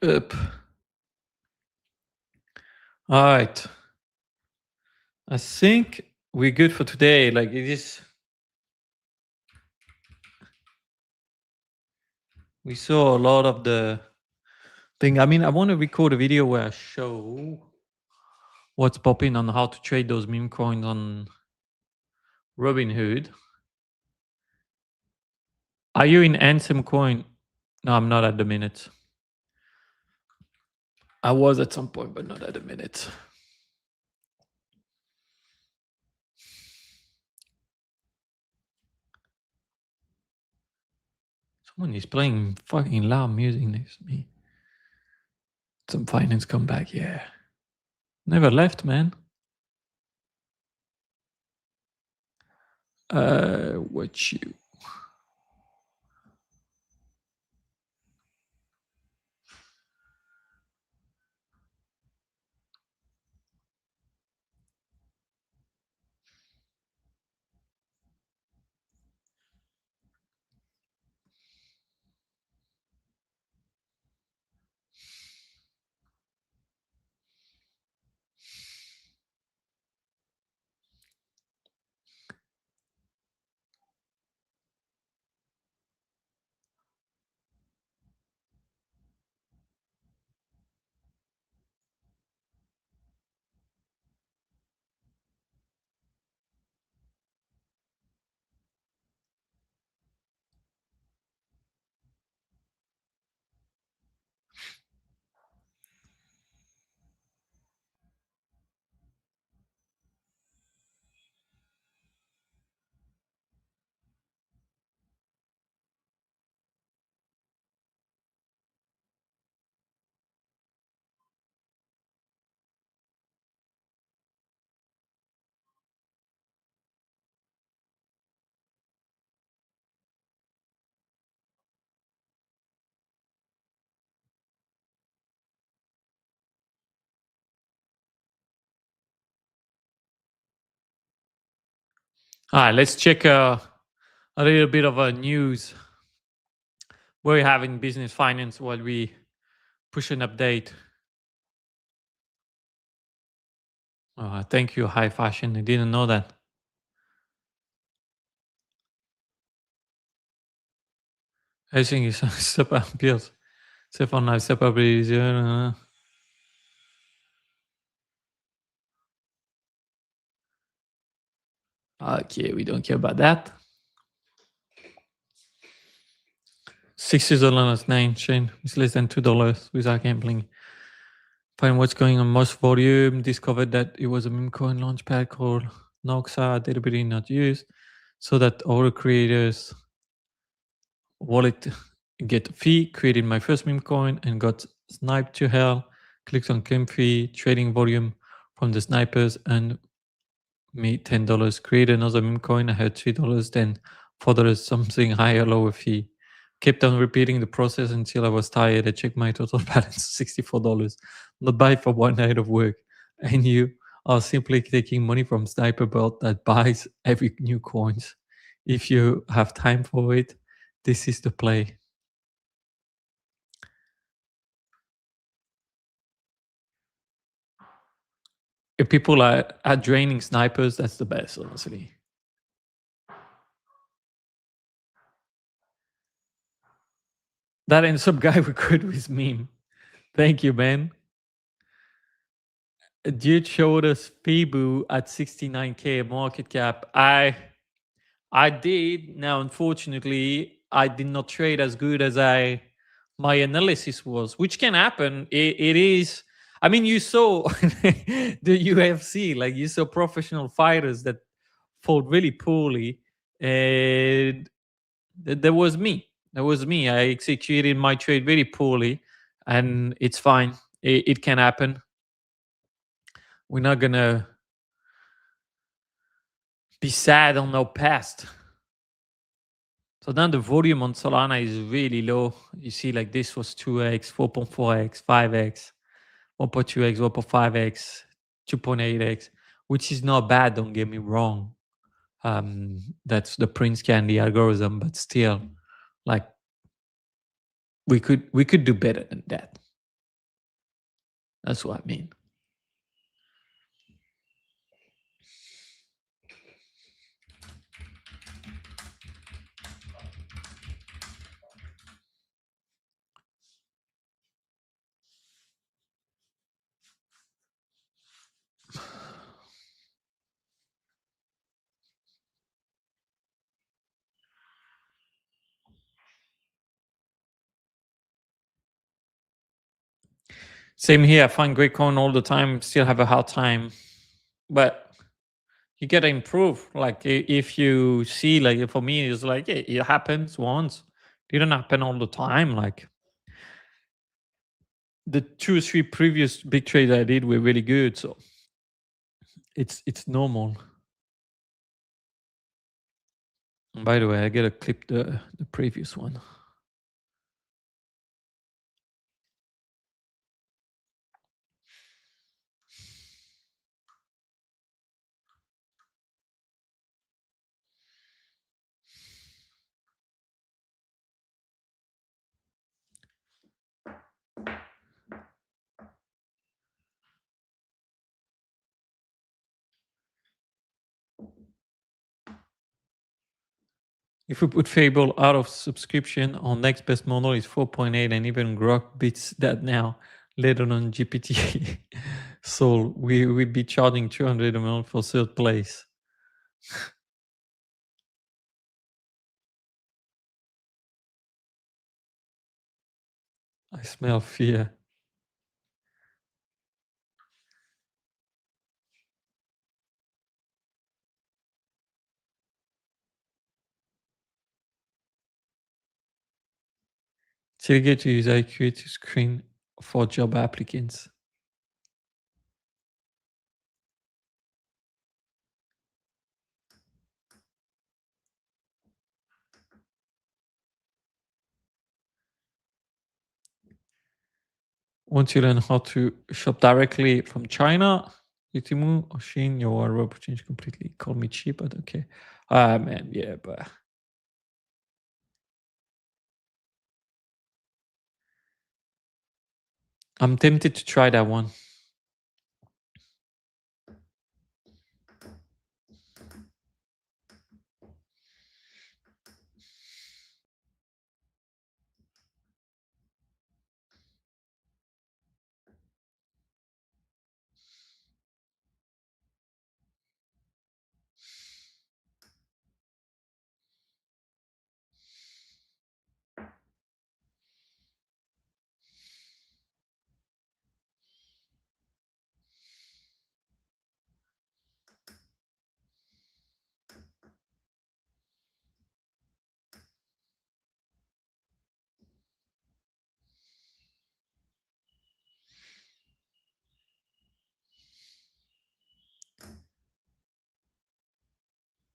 Up. All right. I think we're good for today. Like it is. We saw a lot of the thing. I mean, I want to record a video where I show what's popping on how to trade those meme coins on Robinhood. Are you in Ansem coin? No, I'm not at the minute. I was at some point, but not at the minute. Someone is playing fucking loud music next to me. Some finance come back, yeah. Never left, man. What you? All right, let's check a little bit of a news. We're having business finance while we push an update. Thank you, high fashion. I didn't know that. I think it's super appeals. Except for now, super. Okay, we don't care about that. 60 Solana's 9 chain is less than $2 without gambling. Find what's going on most volume. Discovered that it was a meme coin launchpad called Noxa, deliberately not used, so that all the creators wallet get a fee. Created my first meme coin and got sniped to hell. Clicked on claim fee, trading volume from the snipers, and made $10. Create another meme coin. I had $3, then $4, something higher, lower fee. Kept on repeating the process until I was tired. I checked my total balance, $64. Not buy for one night of work. And you are simply taking money from Sniper Belt that buys every new coins. If you have time for it, this is the play. If people are draining snipers, that's the best, honestly. That and some guy we could with meme. Thank you, man. Dude showed us Fibu at 69k market cap. I did. Now, unfortunately, I did not trade as good as my analysis was, which can happen. It is. I mean, you saw the UFC, like you saw professional fighters that fought really poorly, and there was me. That was me. I executed my trade very poorly, and it's fine. It can happen. We're not gonna be sad on our past. So now the volume on Solana is really low. You see, like this was 2x, 4.4x, 5x, 1.2x, 1.5x, 2.8x, which is not bad. Don't get me wrong. That's the Prince Candy algorithm, but still, like we could do better than that. That's what I mean. Same here. I find great coin all the time. Still have a hard time, but you gotta improve. Like if you see, like for me, it's like it happens once. It didn't happen all the time. Like the 2 or 3 previous big trades I did were really good, so it's normal. And by the way, I gotta clip the previous one. If we put Fable out of subscription, our next best model is 4.8, and even Grok beats that now, let alone GPT. So we'd be charging 200 a month for third place. I smell fear. Still get to use IQ to screen for job applicants. Once you learn how to shop directly from China, Itimu, Oshin, your rope changed completely. Call me cheap, but okay. Ah, man, yeah, but I'm tempted to try that one.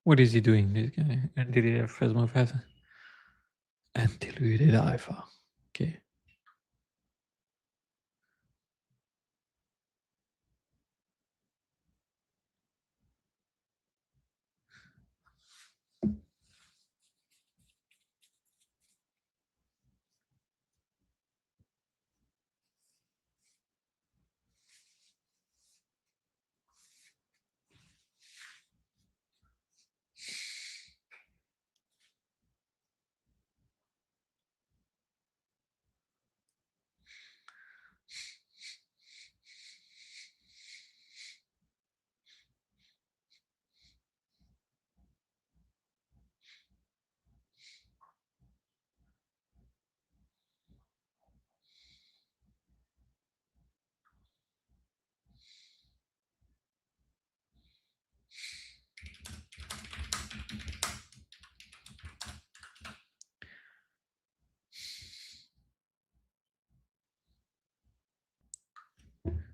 What is he doing, this guy? Until he first move fast. Until we did alpha. Okay.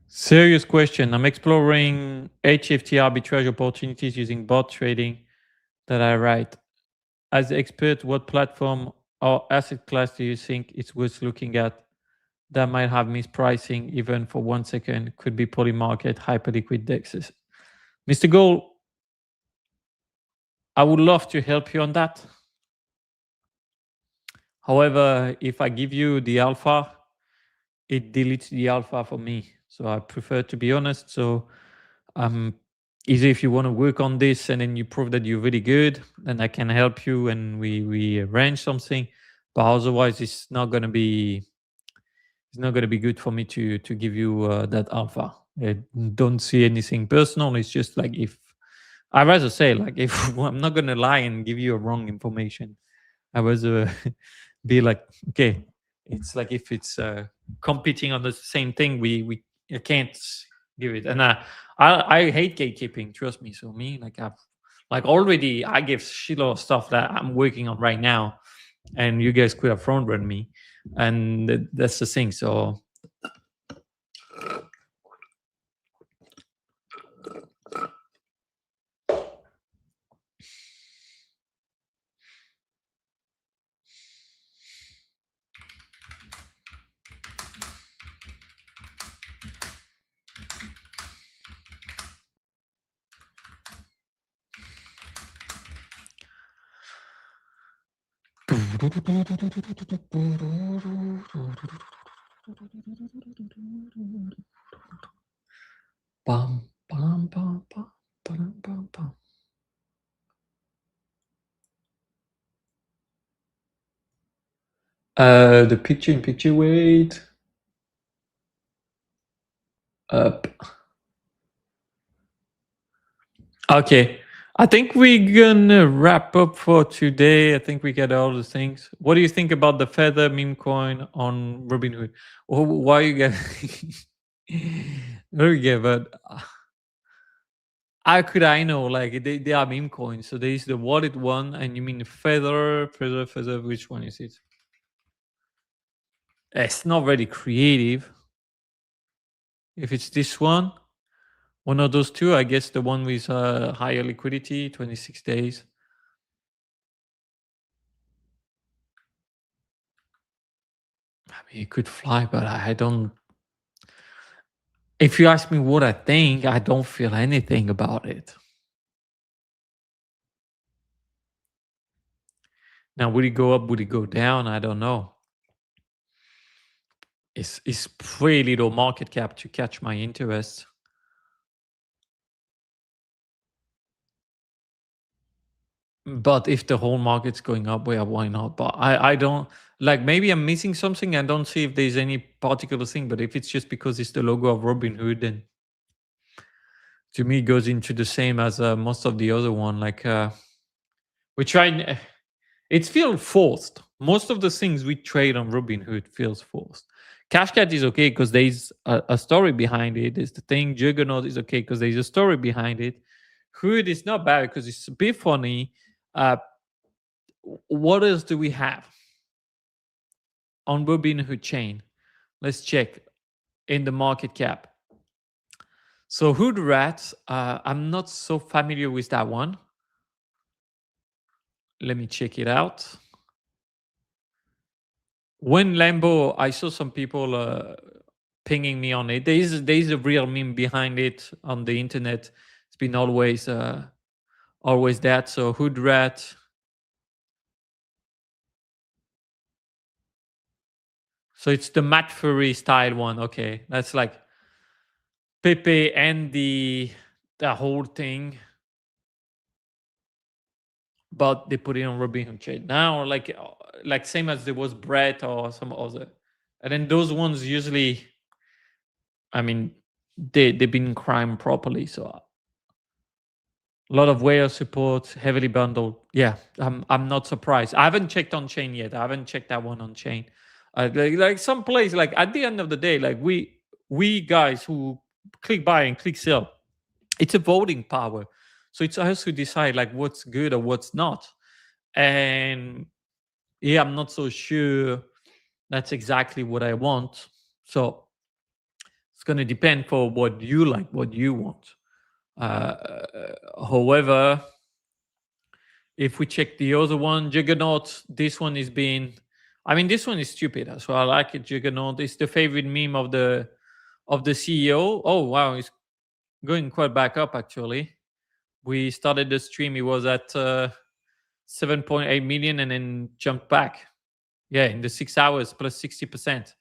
Serious question. I'm exploring HFT arbitrage opportunities using bot trading that I write. As an expert, what platform or asset class do you think it's worth looking at that might have mispricing even for 1 second? Could be polymarket, hyperliquid dexes. Mr. Gold, I would love to help you on that. However, if I give you the alpha, it deletes the alpha for me. So I prefer to be honest. So either if you want to work on this and then you prove that you're really good, then I can help you and we arrange something. But otherwise, it's not gonna be good for me to give you that alpha. I don't see anything personal. It's just like if I rather say like if I'm not gonna lie and give you a wrong information. I was be like, okay, it's like if it's competing on the same thing, we you can't give it. And I hate gatekeeping. Trust me. So me, like I've like already I give shitload of stuff that I'm working on right now, and you guys could have front run me, and that's the thing. So bum, bum, bum, bum, bum, bum, bum. The picture in picture weight up. Okay. I think we're gonna wrap up for today. I think we get all the things. What do you think about the feather meme coin on Robinhood? Or why you get okay, but how could I know? Like they are meme coins. So there is the wallet one, and you mean the feather. Which one is it? It's not very creative. If it's this one of those two, I guess the one with higher liquidity, 26 days. I mean, it could fly, but I don't. If you ask me what I think, I don't feel anything about it. Now, would it go up? Would it go down? I don't know. It's pretty little market cap to catch my interest. But if the whole market's going up, well, why not? But I don't like, maybe I'm missing something. I don't see if there's any particular thing, but if it's just because it's the logo of Robinhood, then to me it goes into the same as most of the other one. Like we try, it feels forced. Most of the things we trade on Robinhood feels forced. Cashcat is okay because there's a story behind it. There's the thing. Juggernaut is okay because there's a story behind it. Hood is not bad because it's a bit funny. What else do we have on Robinhood chain? Let's check in the market cap. So Hood Rats, I'm not so familiar with that one. Let me check it out. When Lambo, I saw some people pinging me on it. There is a real meme behind it on the internet. It's been always that. So Hood Rat. So it's the Matt Fury style one. Okay, that's like Pepe and the whole thing, but they put it on Robinhood chain now, like same as there was Brett or some other, and then those ones usually, I mean, they've been crime properly, so a lot of whale support, heavily bundled. Yeah, I'm not surprised. I haven't checked on chain yet. I haven't checked that one on chain. Like some place, like at the end of the day, like we guys who click buy and click sell, it's a voting power. So it's us who decide like what's good or what's not. And yeah, I'm not so sure that's exactly what I want. So it's going to depend for what you like, what you want. However, if we check the other one, Juggernaut, this one is being, I mean, this one is stupid. So I like it. Juggernaut is the favorite meme of the CEO. Oh wow, it's going quite back up actually. We started the stream, it was at 7.8 million and then jumped back. Yeah, in the 6 hours plus 60%.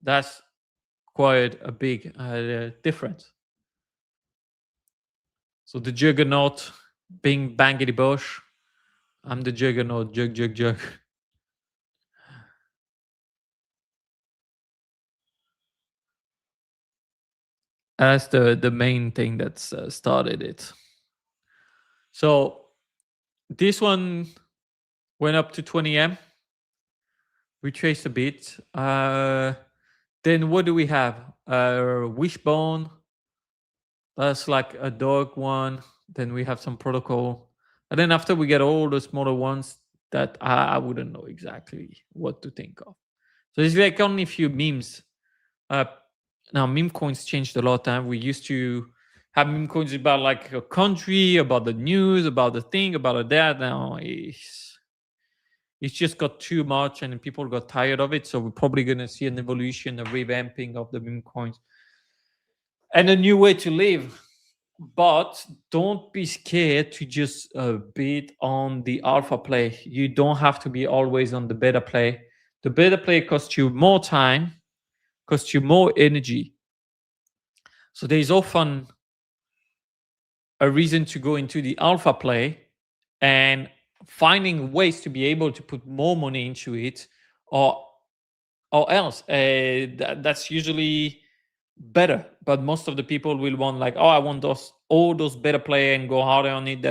That's quite a big difference. So the Juggernaut being bangity bush. I'm the Juggernaut, jug. That's the main thing that's started it. So this one went up to 20M. We traced a bit. Then what do we have? Wishbone. That's like a dog one. Then we have some protocol. And then after we get all the smaller ones that I wouldn't know exactly what to think of. So it's like only a few memes. Now meme coins changed a lot. We used to have meme coins about like a country, about the news, about the thing, about that. Now it's just got too much and people got tired of it. So we're probably going to see an evolution, a revamping of the meme coins and a new way to live. But don't be scared to just bid on the alpha play. You don't have to be always on the beta play. The beta play costs you more time, costs you more energy. So there's often a reason to go into the alpha play and finding ways to be able to put more money into it, or else that's usually better. But most of the people will want like, oh, I want all those better play and go harder on it.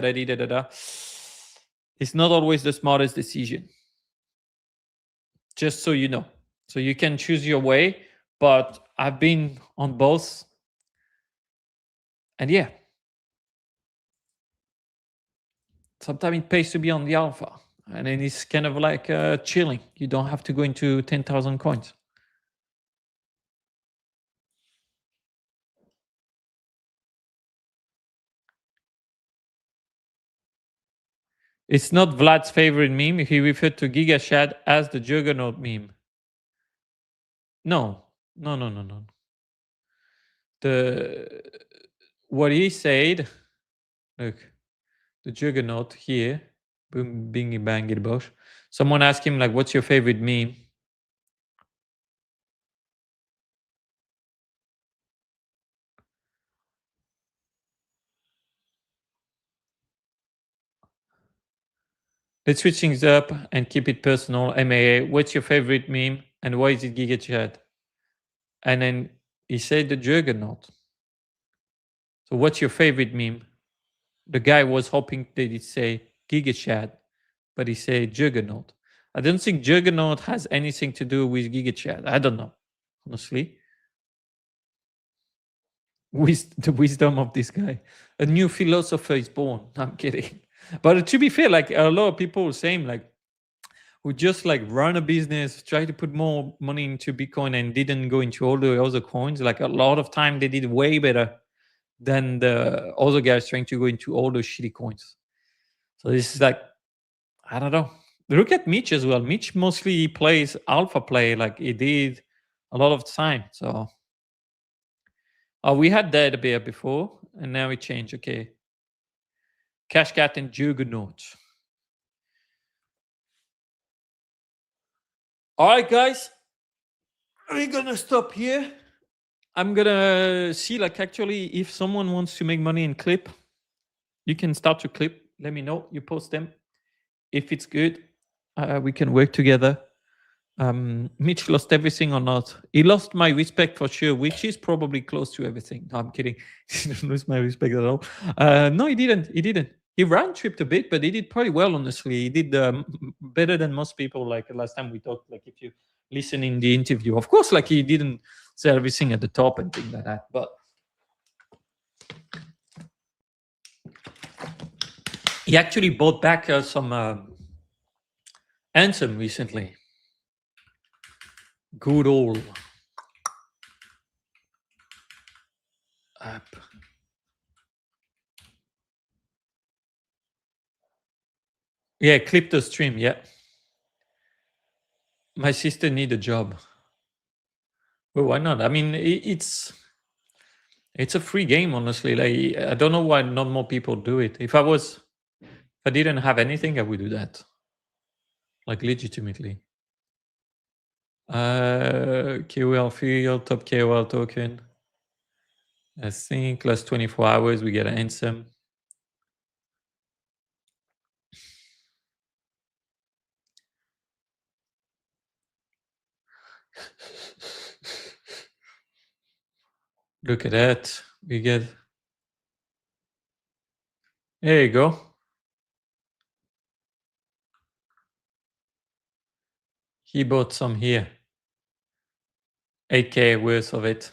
It's not always the smartest decision. Just so you know, so you can choose your way. But I've been on both, and yeah, sometimes it pays to be on the alpha, and then it's kind of like chilling. You don't have to go into 10,000 coins. It's not Vlad's favorite meme. He referred to GigaShad as the Juggernaut meme. No. what he said. Look, the juggernaut here, boom, bingy bangy bosh. Someone asked him like, "What's your favorite meme?" Let's switch things up and keep it personal. MAA, what's your favorite meme and why is it Giga Chat? And then he said the juggernaut. So what's your favorite meme? The guy was hoping that he'd say Giga Chat, but he said juggernaut. I don't think juggernaut has anything to do with Giga Chat. I don't know, honestly. The wisdom of this guy. A new philosopher is born. I'm kidding. But to be fair, like a lot of people are saying, like, who just like run a business, try to put more money into Bitcoin and didn't go into all the other coins. Like a lot of time they did way better than the other guys trying to go into all those shitty coins. So this is like, I don't know. Look at Mitch as well. Mitch mostly plays alpha play like he did a lot of the time. So we had that a bit before and now we changed. Okay. Cash Cat and Juggernaut. All right, guys. We're gonna stop here. I'm gonna see like actually if someone wants to make money in clip, you can start to clip. Let me know. You post them. If it's good, we can work together. Mitch lost everything or not? He lost my respect for sure, which is probably close to everything. No, I'm kidding. He didn't lose my respect at all. No, he didn't. He didn't. He round tripped a bit, but he did pretty well, honestly. He did better than most people. Like last time we talked, like if you listen in the interview, of course, like he didn't say everything at the top and things like that. But he actually bought back some Anthem recently. Good old app. Yeah, clip the stream. Yeah. My sister need a job. Well, why not? I mean, it's a free game, honestly. Like I don't know why not more people do it. If I didn't have anything, I would do that. Like legitimately. KOL field, top KOL token. I think last 24 hours we get an Ansem. Look at that. We get. There you go. He bought some here. 8K worth of it.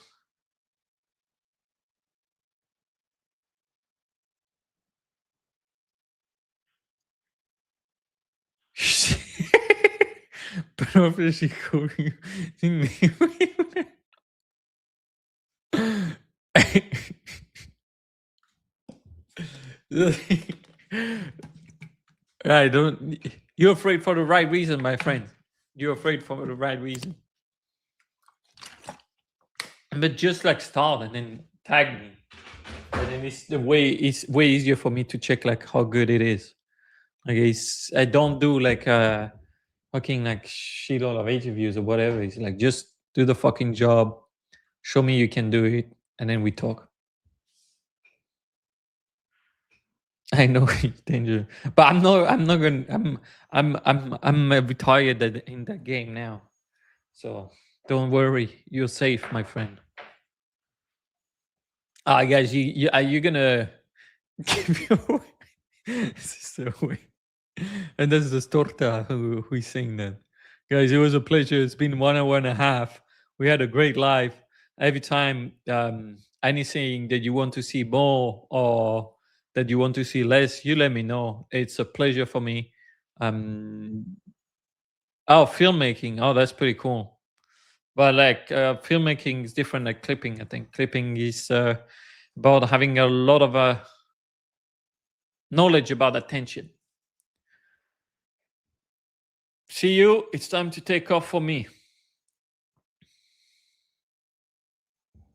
Profe Chico. I don't. You're afraid for the right reason, my friend. You're afraid for the right reason. But just like start and then tag me, and then it's way easier for me to check like how good it is. Like I don't do like fucking like shitload of interviews or whatever. It's like just do the fucking job, show me you can do it, and then we talk. I know it's dangerous, but I'm not gonna. I'm retired in that game now, so don't worry. You're safe, my friend. Guys, you are you gonna give your this is so weird. And this is Torta who's saying that. Guys, it was a pleasure. It's been 1 hour and a half. We had a great live. Every time anything that you want to see more or that you want to see less, you let me know. It's a pleasure for me. Filmmaking. Oh, that's pretty cool. But like filmmaking is different like clipping, I think. Clipping is about having a lot of knowledge about attention. See you. It's time to take off for me.